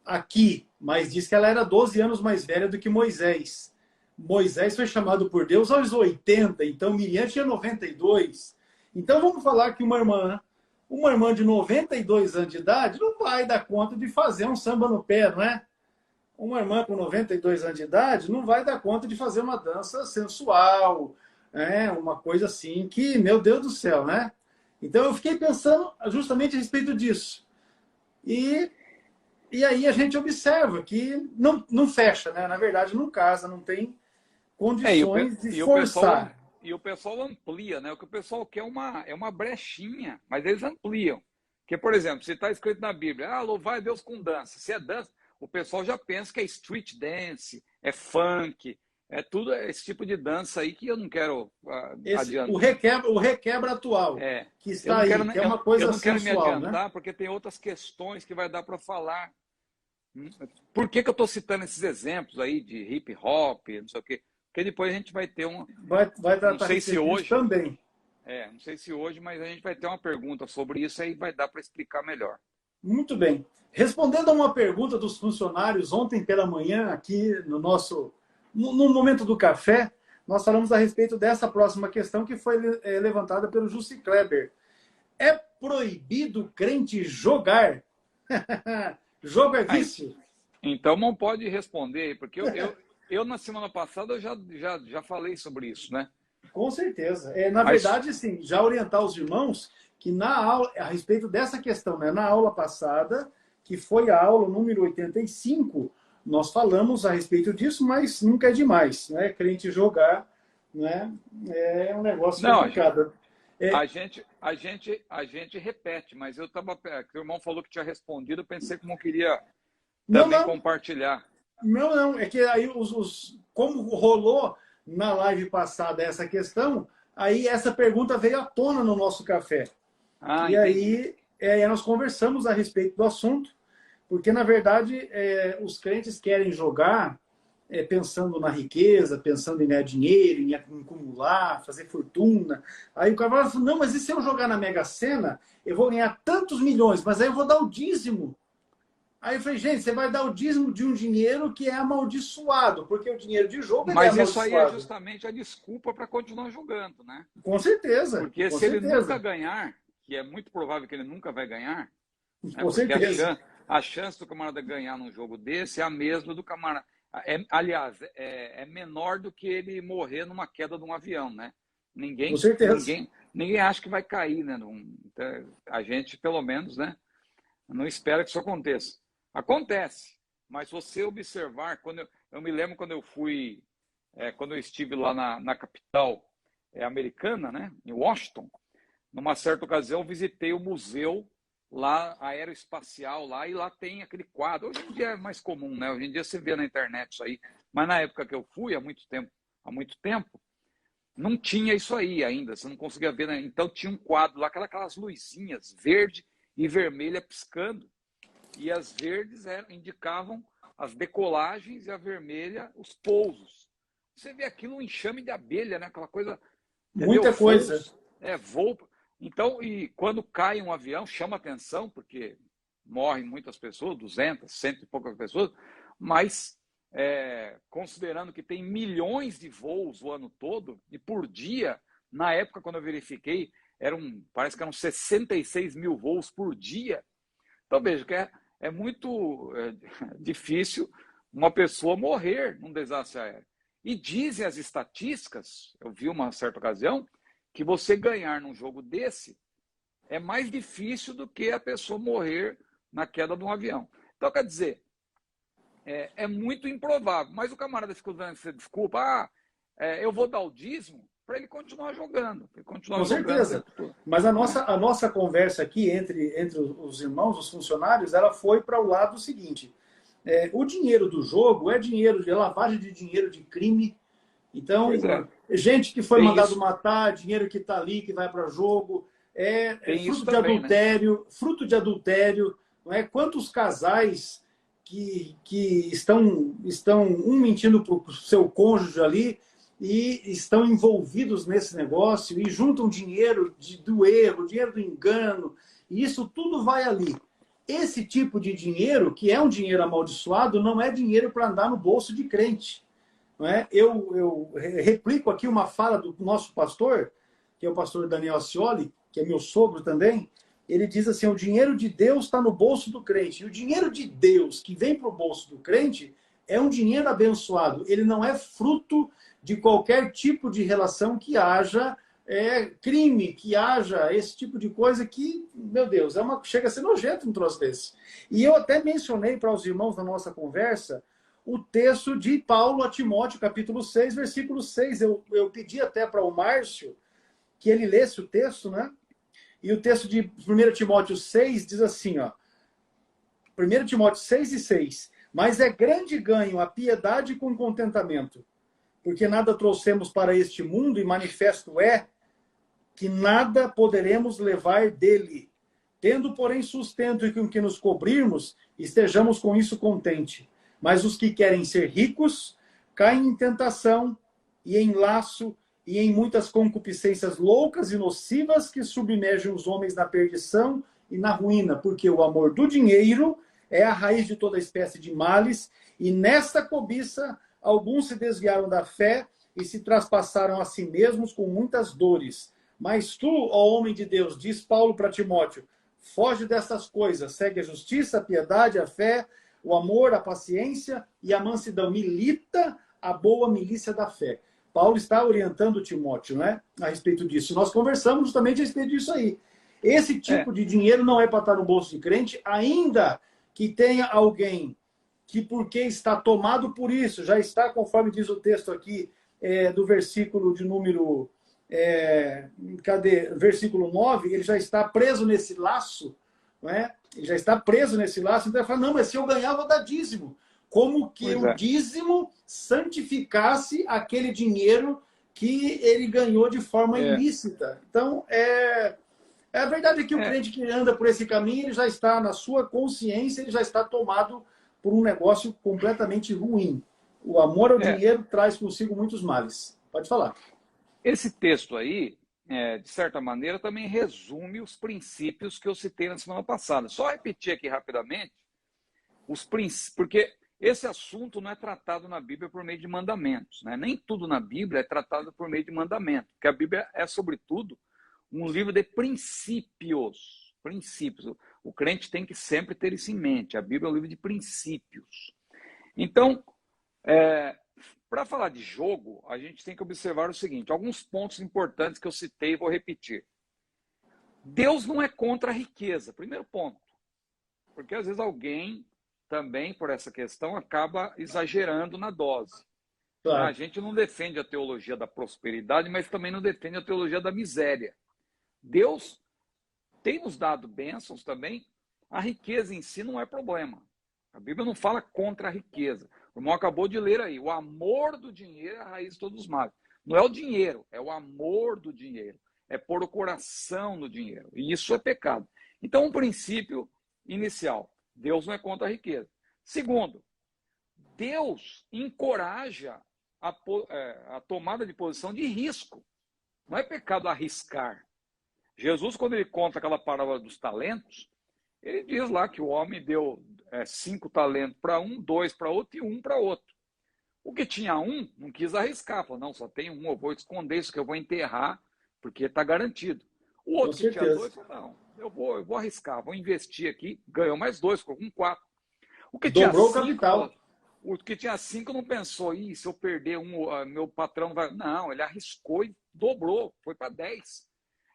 aqui, mas diz que ela era 12 anos mais velha do que Moisés. Moisés foi chamado por Deus aos 80, então Miriam tinha 92. Então vamos falar que uma irmã de 92 anos de idade não vai dar conta de fazer um samba no pé, não é? Uma irmã com 92 anos de idade não vai dar conta de fazer uma dança sensual, uma coisa assim que, meu Deus do céu, né? Então eu fiquei pensando justamente a respeito disso. E aí a gente observa que não fecha, né? Na verdade não casa, não tem condições de forçar. E o pessoal amplia, né? O que o pessoal quer é uma brechinha, mas eles ampliam. Porque, por exemplo, se está escrito na Bíblia, louvar a Deus com dança. Se é dança, o pessoal já pensa que é street dance, é funk, é tudo esse tipo de dança aí que eu não quero adiantar. O requebra atual, que está aí, que é uma coisa sensual, né? Eu não quero me adiantar, porque tem outras questões que vai dar para falar. Por que eu estou citando esses exemplos aí de hip hop, não sei o quê? Porque depois a gente vai ter uma... Vai tratar não sei se hoje também. não sei se hoje, mas a gente vai ter uma pergunta sobre isso aí vai dar para explicar melhor. Muito bem. Respondendo a uma pergunta dos funcionários ontem pela manhã, aqui no momento do café, nós falamos a respeito dessa próxima questão que foi levantada pelo Jussi Kleber. É proibido crente jogar? Jogo é vício? Então não pode responder, porque eu na semana passada eu já falei sobre isso, né? Com certeza. Verdade, sim, já orientar os irmãos que na aula, a respeito dessa questão, né, na aula passada, que foi a aula número 85, nós falamos a respeito disso, mas nunca é demais, né? Crente jogar, né? É um negócio complicado. A gente repete, mas eu estava... O irmão falou que tinha respondido, eu pensei que não queria também compartilhar. Não, é que aí como rolou na live passada essa questão, aí essa pergunta veio à tona no nosso café. E aí nós conversamos a respeito do assunto, Porque, na verdade, os crentes querem jogar pensando na riqueza, pensando em ganhar dinheiro, em acumular, fazer fortuna. Aí o cara fala, não, mas e se eu jogar na Mega Sena, eu vou ganhar tantos milhões, mas aí eu vou dar o dízimo. Aí eu falei, gente, você vai dar o dízimo de um dinheiro que é amaldiçoado, porque o dinheiro de jogo ele é Mas isso aí é amaldiçoado. justamente a desculpa para continuar jogando, né? Com certeza, Porque com se ele nunca certeza, ganhar, que é muito provável que ele nunca vai ganhar, né? com Porque certeza. a chance do camarada ganhar num jogo desse é a mesma do camarada. Aliás, é menor do que ele morrer numa queda de um avião, né? Com certeza. Ninguém acha que vai cair, né? A gente, pelo menos, né? Não espera que isso aconteça. Acontece, mas se você observar, eu me lembro quando eu fui, quando eu estive lá na capital americana, né? Em Washington, numa certa ocasião, visitei o museu lá aeroespacial lá e lá tem aquele quadro. Hoje em dia é mais comum, né? Hoje em dia você vê na internet isso aí. Mas na época que eu fui, há muito tempo, não tinha isso aí ainda. Você não conseguia ver, né? Então tinha um quadro lá, aquelas luzinhas verde e vermelha piscando. E as verdes indicavam as decolagens e a vermelha os pousos. Você vê aquilo um enxame de abelha, né? Aquela coisa, entendeu? Muita coisa. Voo. Então, e quando cai um avião, chama atenção, porque morrem muitas pessoas, 200, cento e poucas pessoas, mas considerando que tem milhões de voos o ano todo, e por dia, na época, quando eu verifiquei, parece que eram 66 mil voos por dia. Então, veja que é muito difícil uma pessoa morrer num desastre aéreo. E dizem as estatísticas, eu vi uma certa ocasião, que você ganhar num jogo desse é mais difícil do que a pessoa morrer na queda de um avião. Então, quer dizer, é muito improvável. Mas o camarada fica usando essa desculpa, eu vou dar o dízimo para ele continuar jogando. Com certeza. Mas a nossa conversa aqui entre os irmãos, os funcionários, ela foi para o lado seguinte. O dinheiro do jogo é dinheiro de lavagem de dinheiro de crime. Então, gente que foi mandado matar, dinheiro que está ali, que vai para jogo, fruto de também, adultério, né? Fruto de adultério. Não é? Quantos casais que estão um mentindo para o seu cônjuge ali e estão envolvidos nesse negócio e juntam dinheiro do erro, dinheiro do engano, e isso tudo vai ali. Esse tipo de dinheiro, que é um dinheiro amaldiçoado, não é dinheiro para andar no bolso de crente. Não é? Eu replico aqui uma fala do nosso pastor, que é o pastor Daniel Ascioli, que é meu sogro também. Ele diz assim, o dinheiro de Deus está no bolso do crente. E o dinheiro de Deus que vem para o bolso do crente é um dinheiro abençoado. Ele não é fruto de qualquer tipo de relação que haja crime, que haja esse tipo de coisa que, meu Deus, chega a ser nojento um troço desse. E eu até mencionei para os irmãos na nossa conversa o texto de Paulo a Timóteo, capítulo 6, versículo 6. Eu pedi até para o Márcio que ele lesse o texto, né? E o texto de 1 Timóteo 6 diz assim, ó, 1 Timóteo 6 e 6, mas é grande ganho a piedade com contentamento, porque nada trouxemos para este mundo e manifesto é que nada poderemos levar dele. Tendo, porém, sustento e com que nos cobrirmos, estejamos com isso contente. Mas os que querem ser ricos caem em tentação e em laço e em muitas concupiscências loucas e nocivas que submergem os homens na perdição e na ruína, porque o amor do dinheiro é a raiz de toda espécie de males, e nesta cobiça alguns se desviaram da fé e se traspassaram a si mesmos com muitas dores. Mas tu, ó homem de Deus, diz Paulo para Timóteo, foge destas coisas, segue a justiça, a piedade, a fé, o amor, a paciência e a mansidão. Milita a boa milícia da fé. Paulo está orientando Timóteo, né, a respeito disso. Nós conversamos justamente a respeito disso aí. Esse tipo de dinheiro não é para estar no bolso de crente, ainda que tenha alguém que, porque está tomado por isso, já está, conforme diz o texto aqui, do versículo de número... versículo 9, ele já está preso nesse laço, não é? Ele já está preso nesse laço, então ele fala, não, mas se eu ganhar, eu vou dar dízimo. Como que o dízimo santificasse aquele dinheiro que ele ganhou de forma ilícita. Então, É a verdade é que o É, crente que anda por esse caminho, ele já está na sua consciência, ele já está tomado por um negócio completamente ruim. O amor ao é. dinheiro traz consigo muitos males. Pode falar. Esse texto aí, de certa maneira, também resume os princípios que eu citei na semana passada. Só repetir aqui rapidamente os princípios, porque esse assunto não é tratado na Bíblia por meio de mandamentos, né? Nem tudo na Bíblia é tratado por meio de mandamento, porque a Bíblia é, sobretudo, um livro de princípios. Princípios. O crente tem que sempre ter isso em mente. A Bíblia é um livro de princípios. Então, para falar de jogo, a gente tem que observar o seguinte: alguns pontos importantes que eu citei e vou repetir. Deus não é contra a riqueza, primeiro ponto. Porque às vezes alguém também, por essa questão, acaba exagerando na dose. A Claro. gente não defende a teologia da prosperidade, mas também não defende a teologia da miséria. Deus tem nos dado bênçãos também. A riqueza em si não é problema. A Bíblia não fala contra a riqueza. O irmão acabou de ler aí. O amor do dinheiro é a raiz de todos os males. Não é o dinheiro, é o amor do dinheiro. É pôr o coração no dinheiro. E isso é pecado. Então, um princípio inicial: Deus não é contra a riqueza. Segundo, Deus encoraja a tomada de posição de risco. Não é pecado arriscar. Jesus, quando ele conta aquela parábola dos talentos, ele diz lá que o homem deu 5 talentos para um, 2 para outro e 1 para outro. O que tinha um não quis arriscar, falou: não, só tem um, eu vou esconder isso, que eu vou enterrar, porque está garantido. O Com outro que tinha certeza. 2 falou: não, eu vou arriscar, vou investir aqui, ganhou mais 2, ficou com 4. O que tinha Dobrou o 5 capital. falou: o que tinha 5 não pensou: se eu perder um, meu patrão vai. Não, ele arriscou e dobrou, foi para 10.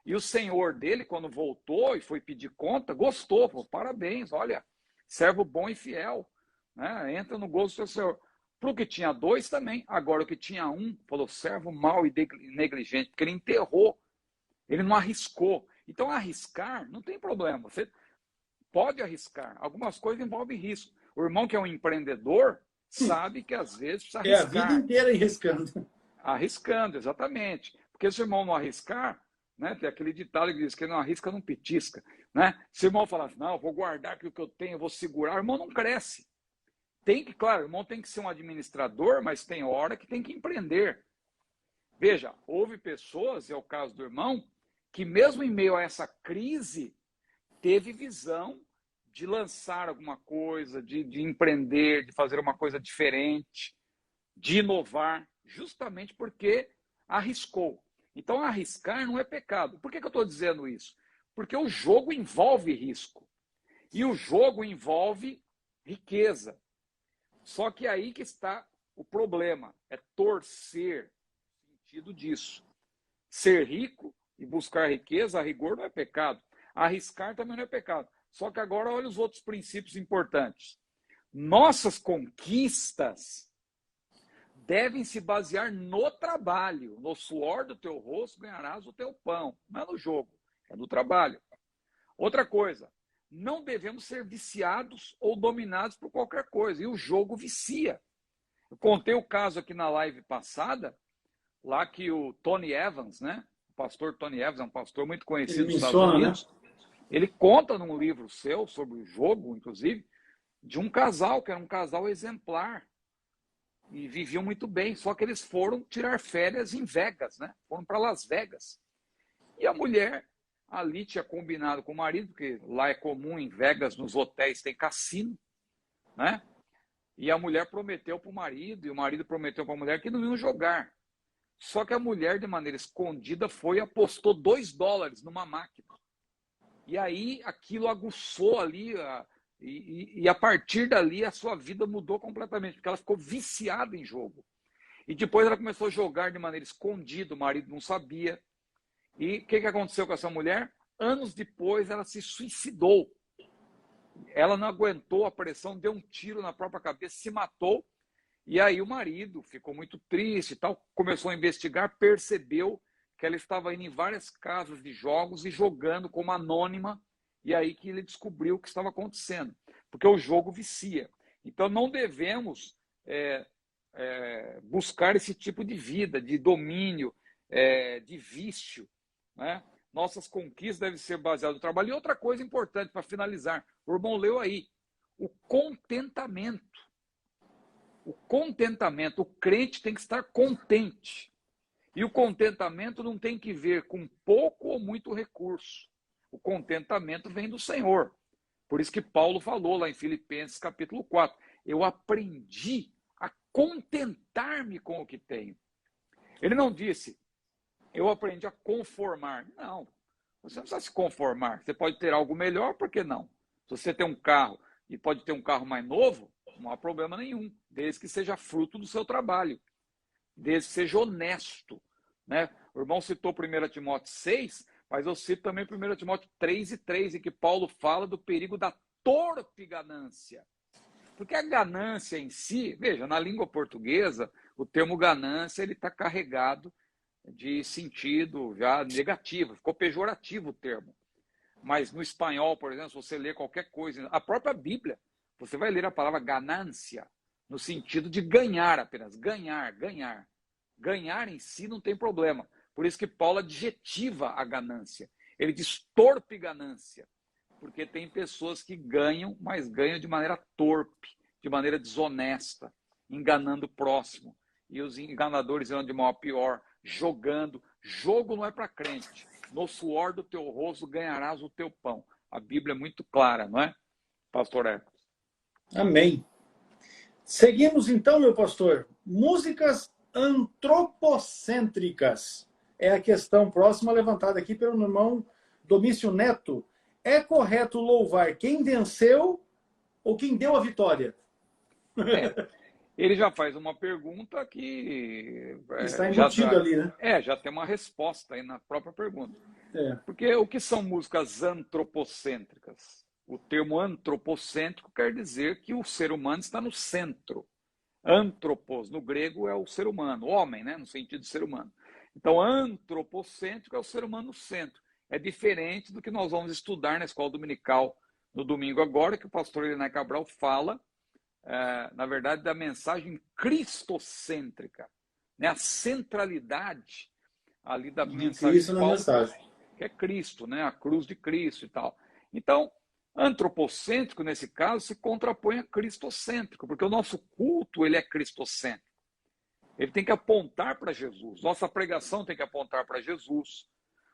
E o senhor dele, quando voltou e foi pedir conta, gostou, falou: parabéns, olha, servo bom e fiel, né? Entra no gosto do seu senhor. Para o que tinha 2 também. Agora, o que tinha 1, falou: servo mau e negligente, porque ele enterrou, ele não arriscou. Então, arriscar não tem problema. Você pode arriscar. Algumas coisas envolvem risco. O irmão que é um empreendedor sabe que às vezes precisa É a vida arriscar. inteira arriscando. Arriscando, exatamente. Porque se o irmão não arriscar, né, tem aquele ditado que diz que não arrisca, não petisca. Né? Se o irmão falar assim: não, eu vou guardar aquilo que eu tenho, eu vou segurar, o irmão não cresce. Tem que, claro, o irmão tem que ser um administrador, mas tem hora que tem que empreender. Veja, houve pessoas, é o caso do irmão, que mesmo em meio a essa crise, teve visão de lançar alguma coisa, de empreender, de fazer uma coisa diferente, de inovar, justamente porque arriscou. Então, arriscar não é pecado. Por que eu estou dizendo isso? Porque o jogo envolve risco. E o jogo envolve riqueza. Só que aí que está o problema, é torcer no sentido disso. Ser rico e buscar riqueza, a rigor, não é pecado. Arriscar também não é pecado. Só que agora olha os outros princípios importantes. Nossas conquistas devem se basear no trabalho. No suor do teu rosto ganharás o teu pão. Não é no jogo, é no trabalho. Outra coisa, não devemos ser viciados ou dominados por qualquer coisa. E o jogo vicia. Eu contei o caso aqui na live passada, lá que o Tony Evans, né? O pastor Tony Evans é um pastor muito Ele conhecido nos Estados menciona, né? Unidos. Ele conta num livro seu, sobre o jogo, inclusive, de um casal, que era um casal exemplar. E viviam muito bem, só que eles foram tirar férias em Vegas, né? Foram para Las Vegas. E a mulher ali tinha combinado com o marido, porque lá é comum em Vegas, nos hotéis tem cassino, né? E a mulher prometeu para o marido, e o marido prometeu para a mulher que não iam jogar. Só que a mulher, de maneira escondida, foi e apostou $2 numa máquina. E aí aquilo aguçou ali, e a partir dali a sua vida mudou completamente, porque ela ficou viciada em jogo. E depois ela começou a jogar de maneira escondida, o marido não sabia. E o que aconteceu com essa mulher? Anos depois ela se suicidou. Ela não aguentou a pressão, deu um tiro na própria cabeça, se matou. E aí o marido ficou muito triste e tal, começou a investigar, percebeu que ela estava indo em várias casas de jogos e jogando como anônima, e aí que ele descobriu o que estava acontecendo, porque o jogo vicia. Então não devemos buscar esse tipo de vida, de domínio, de vício, né? Nossas conquistas devem ser baseadas no trabalho. E outra coisa importante para finalizar, o irmão leu aí, o contentamento. O contentamento, o crente tem que estar contente. E o contentamento não tem que ver com pouco ou muito recurso. O contentamento vem do Senhor. Por isso que Paulo falou lá em Filipenses capítulo 4, eu aprendi a contentar-me com o que tenho. Ele não disse, eu aprendi a conformar. Não, você não precisa se conformar. Você pode ter algo melhor, por que não? Se você tem um carro e pode ter um carro mais novo, não há problema nenhum, desde que seja fruto do seu trabalho, desde que seja honesto. Né? O irmão citou 1 Timóteo 6, mas eu cito também 1 Timóteo 3:3, em que Paulo fala do perigo da torpe ganância. Porque a ganância em si, veja, na língua portuguesa, o termo ganância ele está carregado de sentido já negativo, ficou pejorativo o termo. Mas no espanhol, por exemplo, se você ler qualquer coisa, a própria Bíblia, você vai ler a palavra ganância, no sentido de ganhar apenas, ganhar, ganhar. Ganhar em si não tem problema. Por isso que Paulo adjetiva a ganância. Ele diz torpe ganância. Porque tem pessoas que ganham, mas ganham de maneira torpe, de maneira desonesta, enganando o próximo. E os enganadores andam de mal a pior, jogando. Jogo não é para crente. No suor do teu rosto ganharás o teu pão. A Bíblia é muito clara, não é, pastor Hércules? Amém. Seguimos então, meu pastor. Músicas antropocêntricas. É a questão próxima levantada aqui pelo irmão Domício Neto. É correto louvar quem venceu ou quem deu a vitória? Ele já faz uma pergunta que... Está embutido ali, né? Já tem uma resposta aí na própria pergunta. É. Porque o que são músicas antropocêntricas? O termo antropocêntrico quer dizer que o ser humano está no centro. Antropos, no grego, é o ser humano, homem, né? No sentido de ser humano. Então, antropocêntrico é o ser humano no centro. É diferente do que nós vamos estudar na escola dominical no domingo agora, que o pastor Elinay Cabral fala, na verdade, da mensagem cristocêntrica, né? A centralidade ali da mensagem de Paulo, que é Cristo, né? A cruz de Cristo e tal. Então, antropocêntrico, nesse caso, se contrapõe a cristocêntrico, porque o nosso culto ele é cristocêntrico. Ele tem que apontar para Jesus. Nossa pregação tem que apontar para Jesus.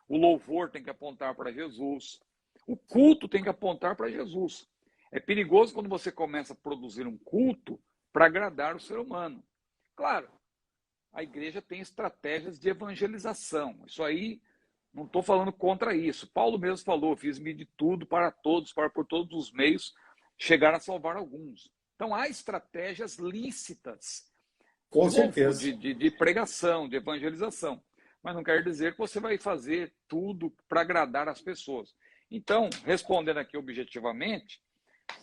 O louvor tem que apontar para Jesus. O culto tem que apontar para Jesus. É perigoso quando você começa a produzir um culto para agradar o ser humano. Claro, a igreja tem estratégias de evangelização. Isso aí, não estou falando contra isso. Paulo mesmo falou, fiz-me de tudo para todos, para por todos os meios chegar a salvar alguns. Então, há estratégias lícitas com certeza de pregação, de evangelização. Mas não quer dizer que você vai fazer tudo para agradar as pessoas. Então, respondendo aqui objetivamente,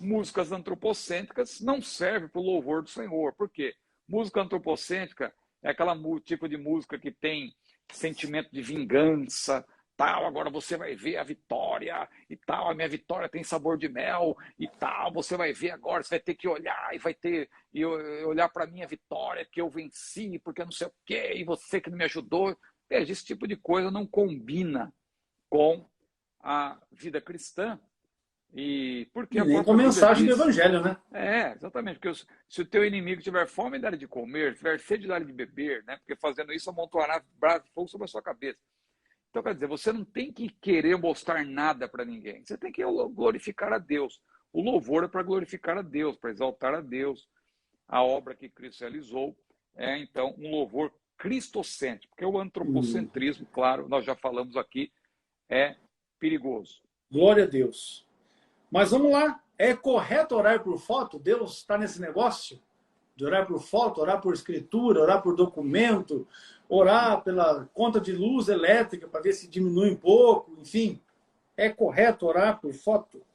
músicas antropocêntricas não servem para o louvor do Senhor. Por quê? Música antropocêntrica é aquela tipo de música que tem sentimento de vingança, tal, agora você vai ver a vitória, e tal, a minha vitória tem sabor de mel, e tal, você vai ver agora, você vai ter que olhar, e olhar para a minha vitória, que eu venci, porque não sei o quê, e você que não me ajudou. Veja, esse tipo de coisa não combina com a vida cristã, e porque nem com a mensagem do evangelho, né? Exatamente, porque se o teu inimigo tiver fome, dá-lhe de comer, tiver sede, dá-lhe de beber, né? Porque fazendo isso amontoará brasa de fogo sobre a sua cabeça. Então, quer dizer, você não tem que querer mostrar nada para ninguém, você tem que glorificar a Deus. O louvor é para glorificar a Deus, para exaltar a Deus. A obra que Cristo realizou é, então, um louvor cristocêntrico, porque o antropocentrismo, claro, nós já falamos aqui, é perigoso. Glória a Deus. Mas vamos lá, é correto orar por foto? Deus está nesse negócio de orar por foto, orar por escritura, orar por documento, orar pela conta de luz elétrica para ver se diminui um pouco, enfim. É correto orar por foto?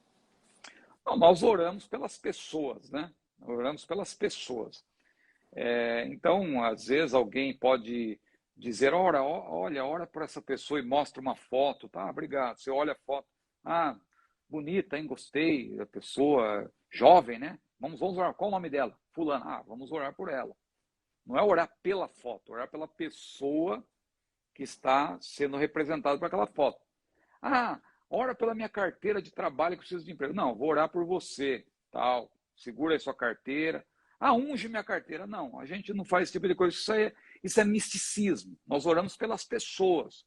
Não, nós oramos pelas pessoas, né? Oramos pelas pessoas. Então, às vezes, alguém pode dizer, olha, ora por essa pessoa e mostra uma foto, tá? Obrigado. Você olha a foto, bonita, hein? Gostei da pessoa, jovem, né? Vamos orar. Qual o nome dela? Fulana. Vamos orar por ela. Não é orar pela foto, orar pela pessoa que está sendo representada por aquela foto. Ah, ora pela minha carteira de trabalho que eu preciso de emprego. Não, vou orar por você, tal. Segura aí sua carteira. Ah, unge minha carteira. Não, a gente não faz esse tipo de coisa. Isso é misticismo. Nós oramos pelas pessoas.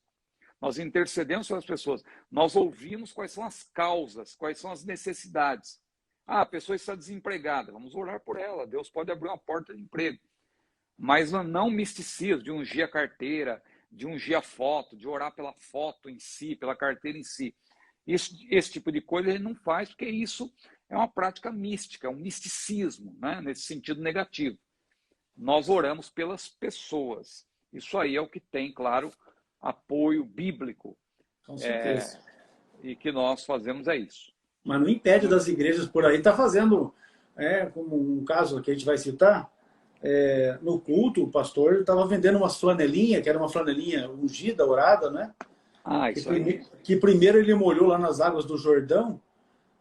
Nós intercedemos pelas pessoas. Nós ouvimos quais são as causas, quais são as necessidades. Ah, a pessoa está desempregada. Vamos orar por ela. Deus pode abrir uma porta de emprego. Mas não misticismo de ungir a carteira, de ungir a foto, de orar pela foto em si, pela carteira em si. Esse tipo de coisa ele não faz, porque isso é uma prática mística, é um misticismo, né? Nesse sentido negativo. Nós oramos pelas pessoas. Isso aí é o que tem, claro, apoio bíblico. Com certeza. E que nós fazemos é isso. Mas não impede das igrejas por aí estar fazendo, como um caso que a gente vai citar, no culto, o pastor estava vendendo umas flanelinhas, que era uma flanelinha ungida, orada, né? Ah, isso aí. Que primeiro ele molhou lá nas águas do Jordão,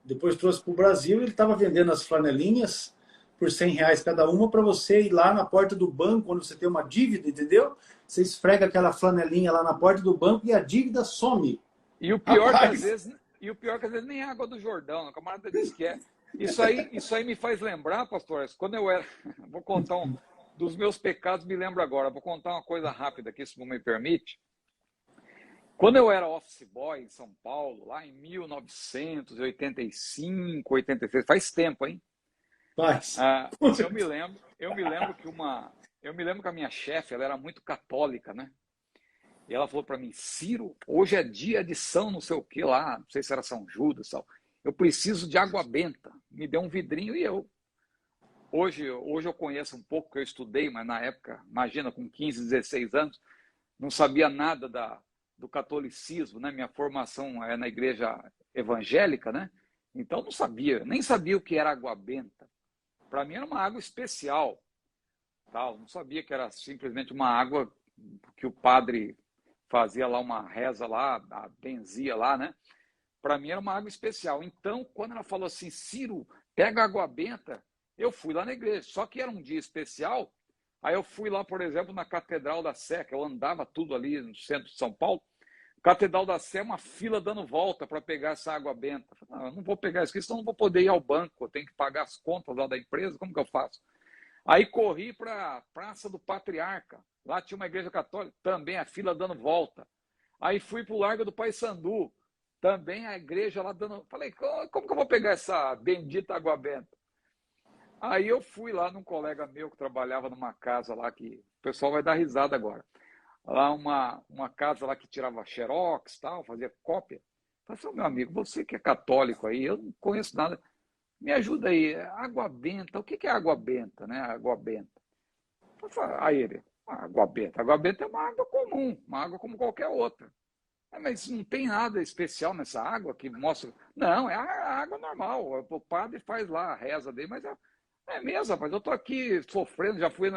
depois trouxe para o Brasil, ele estava vendendo as flanelinhas por R$ 100 cada uma para você ir lá na porta do banco, quando você tem uma dívida, entendeu? Você esfrega aquela flanelinha lá na porta do banco e a dívida some. E o pior que às vezes nem é água do Jordão, o camarada disse que é. Isso aí me faz lembrar, pastor, quando eu era, vou contar dos meus pecados, me lembro agora, vou contar uma coisa rápida aqui, se me permite. Quando eu era office boy em São Paulo, lá em 1985, 86, faz tempo, hein? Faz. Eu me lembro que a minha chefe, ela era muito católica, né? E ela falou para mim, Ciro, hoje é dia de São não sei o que lá, não sei se era São Judas, tal. Eu preciso de água benta. Me deu um vidrinho e eu. Hoje eu conheço um pouco, que eu estudei, mas na época, imagina, com 15, 16 anos, não sabia nada do catolicismo, né? Minha formação é na igreja evangélica, né? Então não sabia, nem sabia o que era água benta. Para mim era uma água especial, tal. Não sabia que era simplesmente uma água que o padre fazia lá uma reza lá, benzia lá, né? Para mim era uma água especial. Então, quando ela falou assim, Ciro, pega água benta, eu fui lá na igreja. Só que era um dia especial. Aí eu fui lá, por exemplo, na Catedral da Sé, que eu andava tudo ali no centro de São Paulo. Catedral da Sé, uma fila dando volta para pegar essa água benta. Eu falei, não, eu não vou pegar isso aqui, senão eu não vou poder ir ao banco. Eu tenho que pagar as contas lá da empresa, como que eu faço? Aí corri para a Praça do Patriarca. Lá tinha uma igreja católica, também a fila dando volta. Aí fui para o Largo do Paissandu, também a igreja lá dando... Falei, como que eu vou pegar essa bendita água benta? Aí eu fui lá num colega meu que trabalhava numa casa lá, que o pessoal vai dar risada agora. Lá uma casa lá que tirava xerox, tal, fazia cópia. Falei assim, meu amigo, você que é católico aí, eu não conheço nada. Me ajuda aí, água benta, o que é água benta, né? Água benta. Aí ele, água benta é uma água comum, uma água como qualquer outra. Mas não tem nada especial nessa água que mostra. Não, é a água normal. O padre faz lá a reza dele, mas é mesmo, rapaz. Eu tô aqui sofrendo, já fui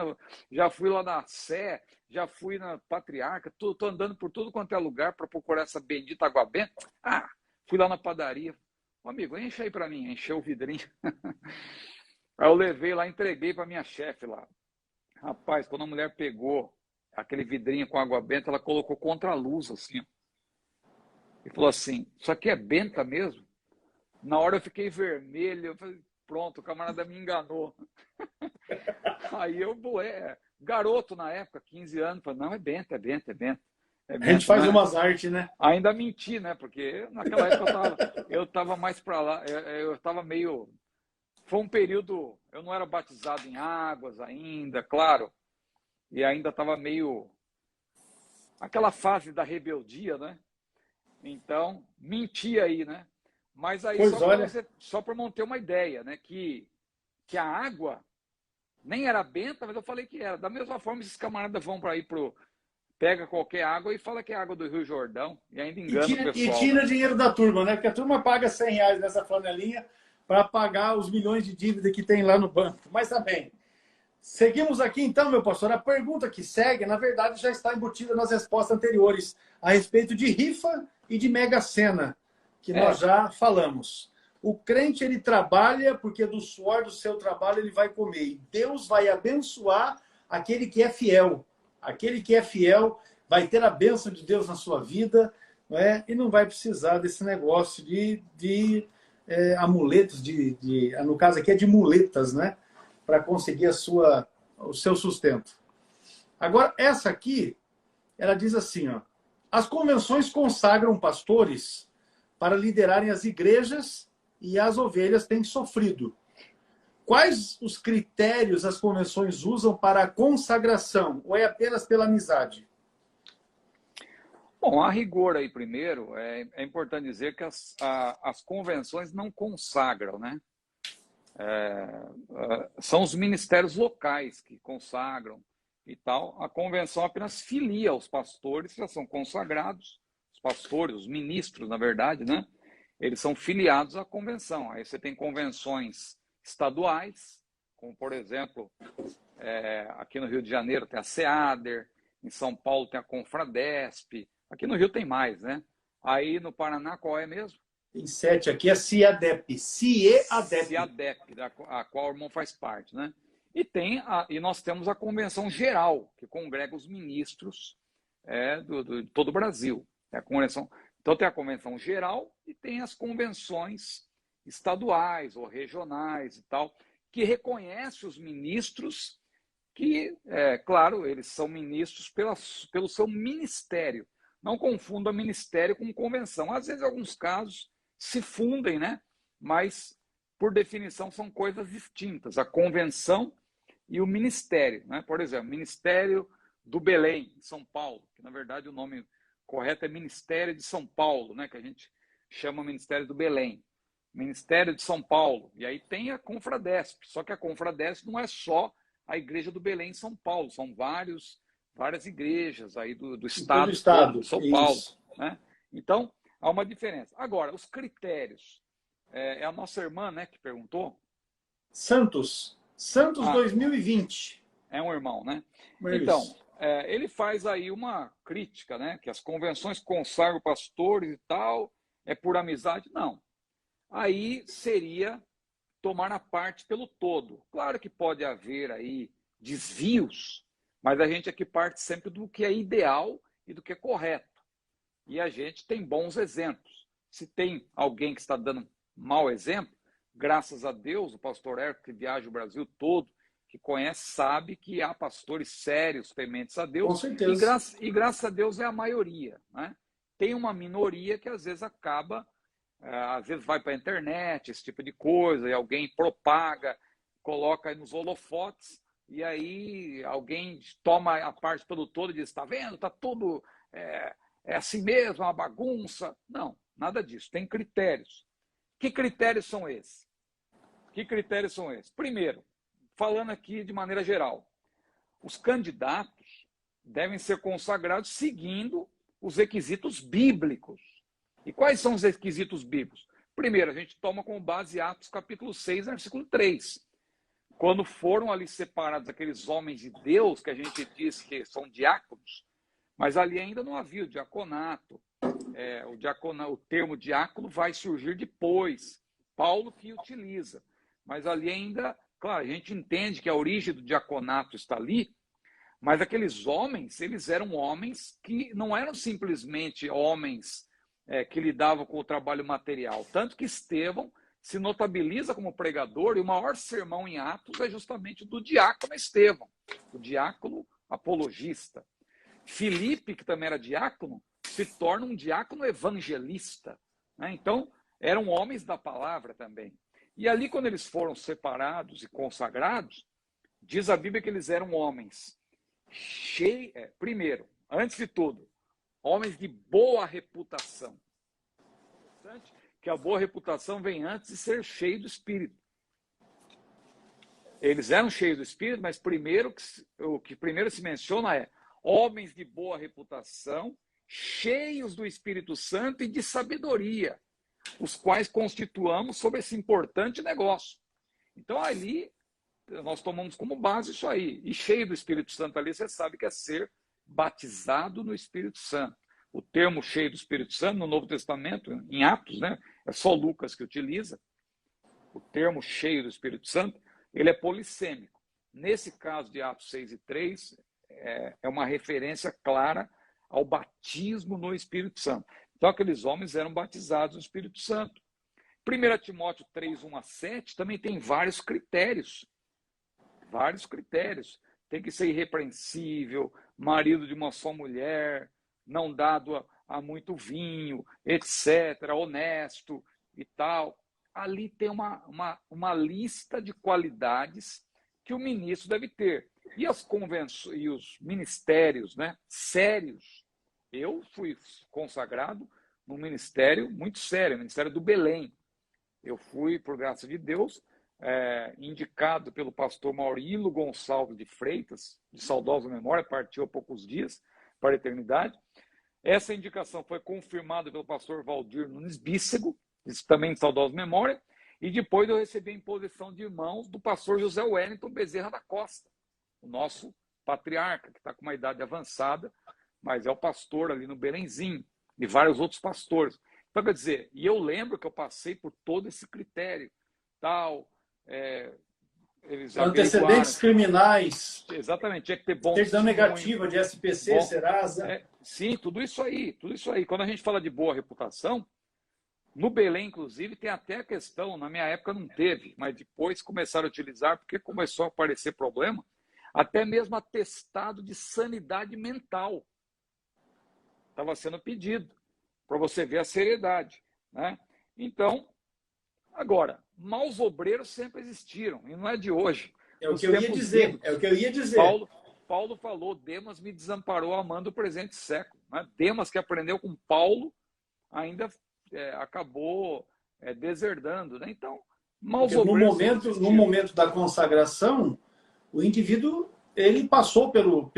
lá na Sé, já fui na Patriarca, tô andando por tudo quanto é lugar para procurar essa bendita água benta. Fui lá na padaria. Amigo, enche aí para mim, encheu o vidrinho. Aí eu levei lá, entreguei para minha chefe lá. Rapaz, quando a mulher pegou aquele vidrinho com água benta, ela colocou contra a luz, assim. E falou assim, isso aqui é benta mesmo? Na hora eu fiquei vermelho, eu falei, pronto, o camarada me enganou. Aí eu, garoto na época, 15 anos, falei, não, é benta. A gente faz umas artes, né? Ainda menti, né? Porque naquela época eu tava mais para lá, eu tava meio... Foi um período, eu não era batizado em águas ainda, claro, e ainda estava meio... Aquela fase da rebeldia, né? Então, menti aí, né? Mas aí, só para manter uma ideia, né? Que a água nem era benta, mas eu falei que era. Da mesma forma, esses camaradas vão para ir pega qualquer água e fala que é água do Rio Jordão e ainda engana o pessoal. E tira dinheiro da turma, né? Porque a turma paga R$ 100 nessa flanelinha para pagar os milhões de dívida que tem lá no banco. Mas tá bem. Seguimos aqui então, meu pastor. A pergunta que segue, na verdade, já está embutida nas respostas anteriores a respeito de rifa e de Mega Sena, que nós já falamos. O crente, ele trabalha porque do suor do seu trabalho ele vai comer. E Deus vai abençoar aquele que é fiel. Aquele que é fiel vai ter a bênção de Deus na sua vida. não é? E não vai precisar desse negócio amuletos, no caso aqui é de muletas, né? Para conseguir o seu sustento. Agora, essa aqui, ela diz assim, ó, as convenções consagram pastores para liderarem as igrejas e as ovelhas têm sofrido. Quais os critérios as convenções usam para a consagração? Ou é apenas pela amizade? Bom, a rigor aí primeiro, é importante dizer que as convenções não consagram, né? São os ministérios locais que consagram e tal. A convenção apenas filia os pastores que já são consagrados, os pastores, os ministros, na verdade, né? Eles são filiados à convenção. Aí você tem convenções estaduais, como por exemplo, aqui no Rio de Janeiro tem a SEADER, em São Paulo tem a Confradesp, aqui no Rio tem mais, né? Aí no Paraná qual é mesmo? Tem 7 aqui, é CIADEP. CIEADEP. CIADEP, a qual o irmão faz parte, né? E nós temos a Convenção Geral, que congrega os ministros de todo o Brasil. Então tem a Convenção Geral e tem as convenções estaduais ou regionais e tal, que reconhece os ministros que, claro, eles são ministros pelo seu ministério. Não confunda ministério com convenção. Às vezes, em alguns casos, se fundem, né? Mas, por definição, são coisas distintas. A convenção e o ministério, né? Por exemplo, Ministério do Belém, em São Paulo, que na verdade o nome correto é Ministério de São Paulo, né? Que a gente chama Ministério do Belém. Ministério de São Paulo. E aí tem a Confradesp. Só que a Confradesp não é só a Igreja do Belém em São Paulo, são várias igrejas aí do estado, todo, de São Paulo. Né? Então, há uma diferença. Agora, os critérios. É a nossa irmã, né, que perguntou? Santos 2020. É um irmão, né? Então, ele faz aí uma crítica, né? Que as convenções consagram pastores e tal, é por amizade. Não. Aí seria tomar a parte pelo todo. Claro que pode haver aí desvios, mas a gente aqui parte sempre do que é ideal e do que é correto. E a gente tem bons exemplos. Se tem alguém que está dando mau exemplo, graças a Deus, o pastor Hércules, que viaja o Brasil todo, que conhece, sabe que há pastores sérios, tementes a Deus. Com certeza. E graças a Deus é a maioria. Né? Tem uma minoria que às vezes acaba às vezes vai para a internet, esse tipo de coisa, e alguém propaga, coloca aí nos holofotes, e aí alguém toma a parte pelo todo e diz, está vendo, está tudo assim mesmo, uma bagunça. Não, nada disso, tem critérios. Que critérios são esses? Primeiro, falando aqui de maneira geral, os candidatos devem ser consagrados seguindo os requisitos bíblicos. E quais são os requisitos bíblicos? Primeiro, a gente toma como base Atos capítulo 6, versículo 3. Quando foram ali separados aqueles homens de Deus, que a gente diz que são diáconos, mas ali ainda não havia o diaconato. O termo diácono vai surgir depois. Paulo que utiliza. Mas ali ainda, claro, a gente entende que a origem do diaconato está ali, mas aqueles homens, eles eram homens que não eram simplesmente homens que lidavam com o trabalho material. Tanto que Estevão se notabiliza como pregador, e o maior sermão em Atos é justamente do diácono Estevão, o diácono apologista. Filipe, que também era diácono, se torna um diácono evangelista. Né? Então, eram homens da palavra também. E ali, quando eles foram separados e consagrados, diz a Bíblia que eles eram homens primeiro, antes de tudo, homens de boa reputação. Interessante que a boa reputação vem antes de ser cheio do Espírito. Eles eram cheios do Espírito, mas o que primeiro se menciona é homens de boa reputação, cheios do Espírito Santo e de sabedoria, os quais constituamos sobre esse importante negócio. Então, ali, nós tomamos como base isso aí. E cheio do Espírito Santo ali, você sabe que é ser batizado no Espírito Santo. O termo cheio do Espírito Santo, no Novo Testamento, em Atos, né? É só Lucas que utiliza. O termo cheio do Espírito Santo, ele é polissêmico. Nesse caso de Atos 6 e 3, é uma referência clara ao batismo no Espírito Santo. Então, aqueles homens eram batizados no Espírito Santo. 1 Timóteo 3, 1 a 7 também tem vários critérios. Vários critérios. Tem que ser irrepreensível, marido de uma só mulher, não dado a muito vinho, etc., honesto e tal. Ali tem uma lista de qualidades que o ministro deve ter. E as convenções e os ministérios, né, sérios. Eu fui consagrado num ministério muito sério, o Ministério do Belém. Eu fui, por graça de Deus, indicado pelo pastor Maurilo Gonçalves de Freitas, de saudosa memória, partiu há poucos dias para a eternidade. Essa indicação foi confirmada pelo pastor Valdir Nunes Bícego, também de saudosa memória, e depois eu recebi a imposição de mãos do pastor José Wellington Bezerra da Costa, o nosso patriarca, que está com uma idade avançada, mas é o pastor ali no Belenzinho, e vários outros pastores. Então, quer dizer, e eu lembro que eu passei por todo esse critério, tal, eles antecedentes criminais. Exatamente, tinha que ter bom certidão negativa de SPC, bom, Serasa. Sim, tudo isso aí, tudo isso aí. Quando a gente fala de boa reputação, no Belém, inclusive, tem até a questão, na minha época não teve, mas depois começaram a utilizar, porque começou a aparecer problema, até mesmo atestado de sanidade mental estava sendo pedido, para você ver a seriedade, né? Então, agora, maus obreiros sempre existiram, e não é de hoje. É o que eu ia dizer, é o que eu ia dizer. Paulo falou, Demas me desamparou amando o presente século. Né? Demas, que aprendeu com Paulo, ainda acabou deserdando. Né? Então, maus obreiros... No momento da consagração, o indivíduo ele passou pelo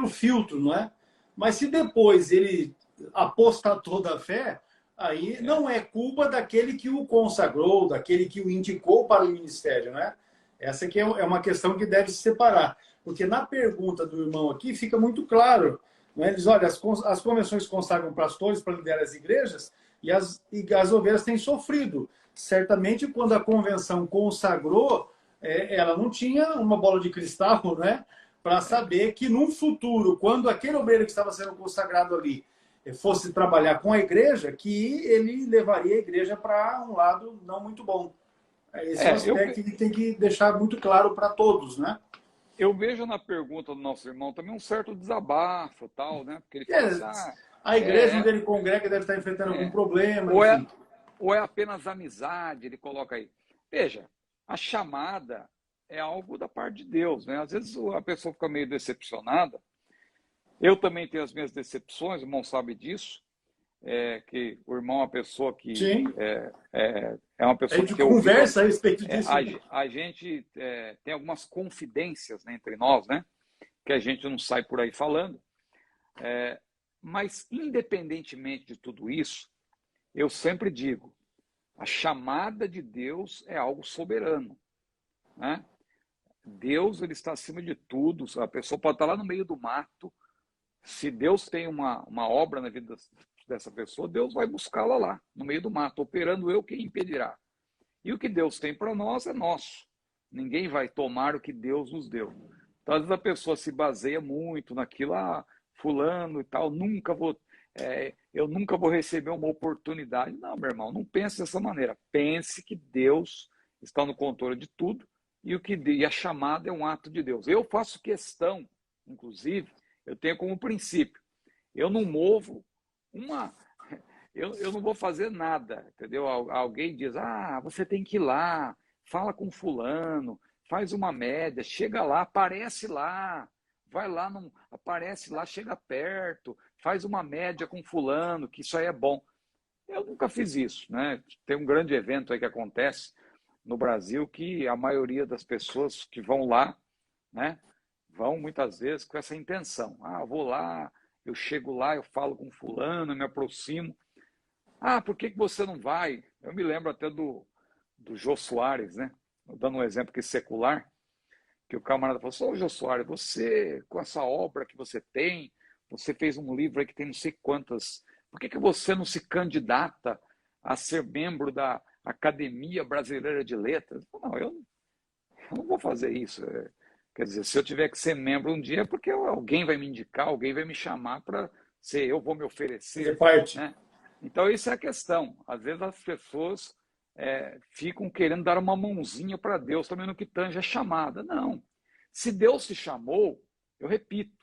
filtro, não é? Mas se depois ele apostatou da fé, aí não é culpa daquele que o consagrou, daquele que o indicou para o ministério, né? Essa aqui é uma questão que deve se separar. Porque na pergunta do irmão aqui fica muito claro. Né? Ele diz, olha, as convenções consagram pastores para liderar as igrejas e as ovelhas têm sofrido. Certamente, quando a convenção consagrou, ela não tinha uma bola de cristal, né? Para saber que no futuro, quando aquele obreiro que estava sendo consagrado ali fosse trabalhar com a igreja, que ele levaria a igreja para um lado não muito bom. Esse é um aspecto que tem que deixar muito claro para todos, né? Eu vejo na pergunta do nosso irmão também um certo desabafo, tal, né? Porque ele fala assim, a igreja onde ele congrega deve estar enfrentando algum problema. Ou é apenas amizade, ele coloca aí. Veja, a chamada é algo da parte de Deus, né? Às vezes a pessoa fica meio decepcionada. Eu também tenho as minhas decepções, o irmão sabe disso. Que o irmão é uma pessoa que é uma pessoa a gente conversa a respeito disso. A gente tem algumas confidências, né, entre nós, né, que a gente não sai por aí falando. Mas, independentemente de tudo isso, eu sempre digo, a chamada de Deus é algo soberano, né? Deus, ele está acima de tudo. A pessoa pode estar lá no meio do mato. Se Deus tem uma obra na vida dessa pessoa, Deus vai buscá-la lá, no meio do mato, operando eu, quem impedirá. E o que Deus tem para nós é nosso. Ninguém vai tomar o que Deus nos deu. Então, às vezes a pessoa se baseia muito naquilo, fulano e tal, eu nunca vou receber uma oportunidade. Não, meu irmão, não pense dessa maneira. Pense que Deus está no controle de tudo e a chamada é um ato de Deus. Eu faço questão, inclusive, eu tenho como princípio, eu não movo eu não vou fazer nada, entendeu? Alguém diz, você tem que ir lá, fala com fulano, faz uma média, chega lá, aparece lá, vai lá, aparece lá, chega perto, faz uma média com fulano, que isso aí é bom. Eu nunca fiz isso, né? Tem um grande evento aí que acontece no Brasil que a maioria das pessoas que vão lá, né, vão muitas vezes com essa intenção. Eu vou lá, eu chego lá, eu falo com fulano, eu me aproximo. Por que você não vai? Eu me lembro até do Jô Soares, né? Dando um exemplo aqui secular, que o camarada falou assim, Jô Soares, você, com essa obra que você tem, você fez um livro aí que tem não sei quantas, por que você não se candidata a ser membro da Academia Brasileira de Letras? Não, eu não vou fazer isso. Quer dizer, se eu tiver que ser membro um dia, é porque alguém vai me indicar, alguém vai me chamar para ser eu vou me Fazer oferecer, parte. né? Então, isso é a questão. Às vezes as pessoas ficam querendo dar uma mãozinha para Deus, também no que tange a chamada. Não. Se Deus se chamou, eu repito,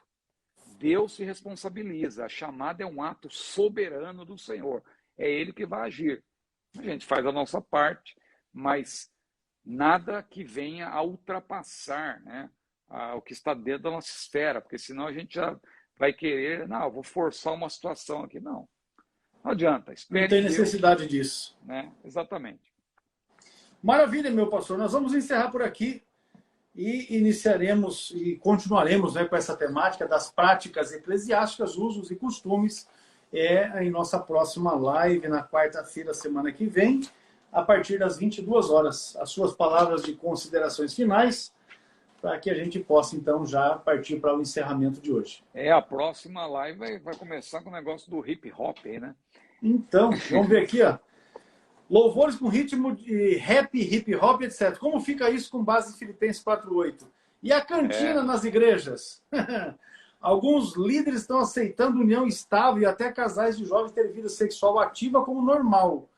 Deus se responsabiliza. A chamada é um ato soberano do Senhor. É Ele que vai agir. A gente faz a nossa parte, mas nada que venha a ultrapassar, né, o que está dentro da nossa esfera, porque senão a gente já vai querer, não, eu vou forçar uma situação aqui. Não. Não adianta. Não Espere tem em Deus, necessidade disso. né? Exatamente. Maravilha, meu pastor. Nós vamos encerrar por aqui e iniciaremos e continuaremos, né, com essa temática das práticas eclesiásticas, usos e costumes, em nossa próxima live na quarta-feira, semana que vem, a partir das 22 horas. As suas palavras de considerações finais, para que a gente possa, então, já partir para o encerramento de hoje. A próxima live vai começar com o negócio do hip hop aí, né? Então, vamos ver aqui, ó. Louvores com ritmo de rap, hip hop, etc. Como fica isso com base em Filipenses 4:8? E a cantina nas igrejas? Alguns líderes estão aceitando união estável e até casais de jovens terem vida sexual ativa como normal.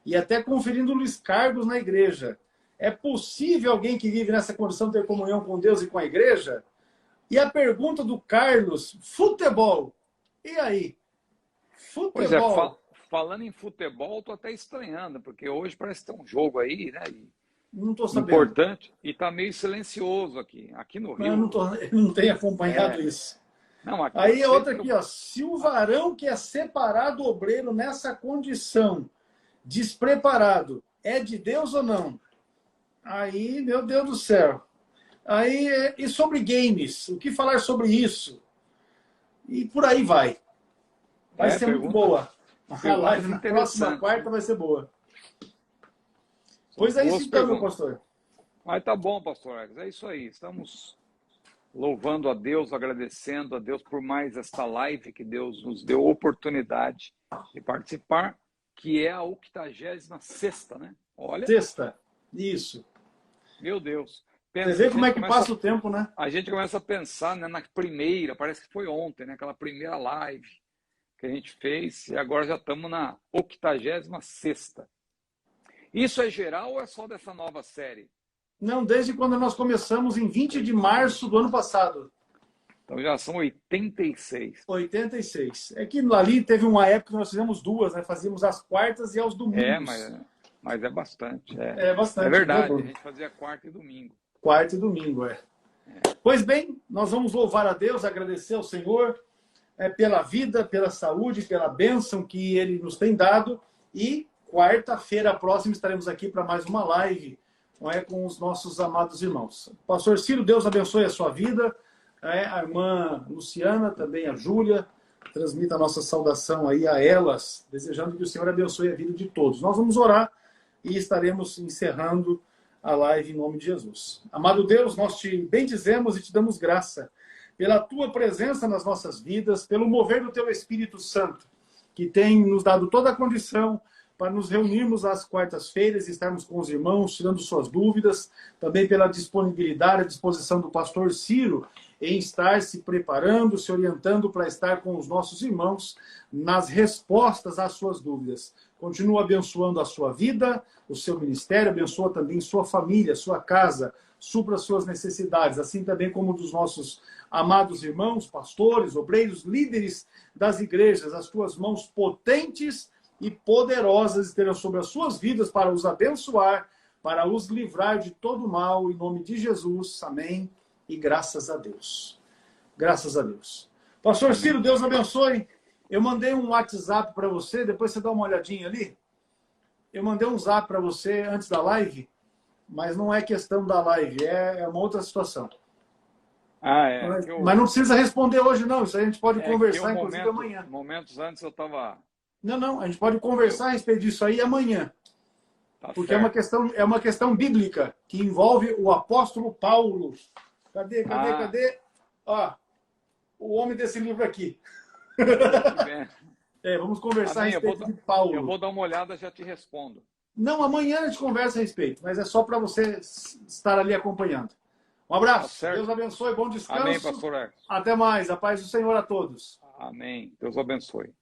E até conferindo-lhes cargos na igreja. É possível alguém que vive nessa condição ter comunhão com Deus e com a igreja? E a pergunta do Carlos, futebol. E aí? Futebol. Falando em futebol, estou até estranhando, porque hoje parece que tem um jogo aí, né? Não estou sabendo. Importante, e está meio silencioso aqui. Aqui no Rio. Eu não tenho acompanhado isso. Não, aqui aí outra aqui, ó. Se o varão que é separado obreiro nessa condição, despreparado, é de Deus ou não? Aí, meu Deus do céu. Aí, e sobre games? O que falar sobre isso? E por aí vai. Vai ser muito boa. A live na próxima quarta vai ser boa. Pois é isso então, meu pastor. Mas tá bom, pastor Alex. É isso aí. Estamos louvando a Deus, agradecendo a Deus por mais esta live que Deus nos deu oportunidade de participar, que é a 86ª, né? Olha. Sexta. Isso. Meu Deus. Você vê como é que passa o tempo, né? A gente começa a pensar, né, na primeira, parece que foi ontem, né? Aquela primeira live que a gente fez, e agora já estamos na 86ª. Isso é geral ou é só dessa nova série? Não, desde quando nós começamos em 20 de março do ano passado. Então já são 86. 86. É que ali teve uma época que nós fizemos duas, né? Fazíamos às quartas e aos domingos. Mas é bastante. É bastante. É verdade, a gente fazia quarta e domingo. Quarta e domingo, Pois bem, nós vamos louvar a Deus, agradecer ao Senhor pela vida, pela saúde, pela bênção que Ele nos tem dado. E quarta-feira próxima estaremos aqui para mais uma live com os nossos amados irmãos. Pastor Ciro, Deus abençoe a sua vida. A irmã Luciana, também a Júlia, transmita a nossa saudação aí a elas, desejando que o Senhor abençoe a vida de todos. Nós vamos orar e estaremos encerrando a live em nome de Jesus. Amado Deus, nós te bendizemos e te damos graça pela tua presença nas nossas vidas, pelo mover do teu Espírito Santo, que tem nos dado toda a condição para nos reunirmos às quartas-feiras e estarmos com os irmãos, tirando suas dúvidas, também pela disponibilidade, a disposição do pastor Ciro em estar se preparando, se orientando para estar com os nossos irmãos nas respostas às suas dúvidas. Continua abençoando a sua vida, o seu ministério, abençoa também sua família, sua casa, supra suas necessidades, assim também como dos nossos amados irmãos, pastores, obreiros, líderes das igrejas. As tuas mãos potentes e poderosas estejam sobre as suas vidas para os abençoar, para os livrar de todo mal, em nome de Jesus. Amém. E graças a Deus. Graças a Deus. Pastor Ciro, Deus abençoe. Eu mandei um WhatsApp para você, depois você dá uma olhadinha ali. Eu mandei um zap para você antes da live, mas não é questão da live, é uma outra situação. Mas não precisa responder hoje, não. Isso aí a gente pode conversar, inclusive, amanhã. Momentos antes eu estava... Não, a gente pode conversar a respeito disso aí amanhã. Porque é uma questão bíblica que envolve o apóstolo Paulo. Cadê? Ó, o homem desse livro aqui. Vamos conversar a respeito de Paulo. Eu vou dar uma olhada e já te respondo. Não, amanhã a gente conversa a respeito, mas é só para você estar ali acompanhando. Um abraço. Deus abençoe, bom descanso. Amém, pastor Alex. Até mais. A paz do Senhor a todos. Amém. Deus o abençoe.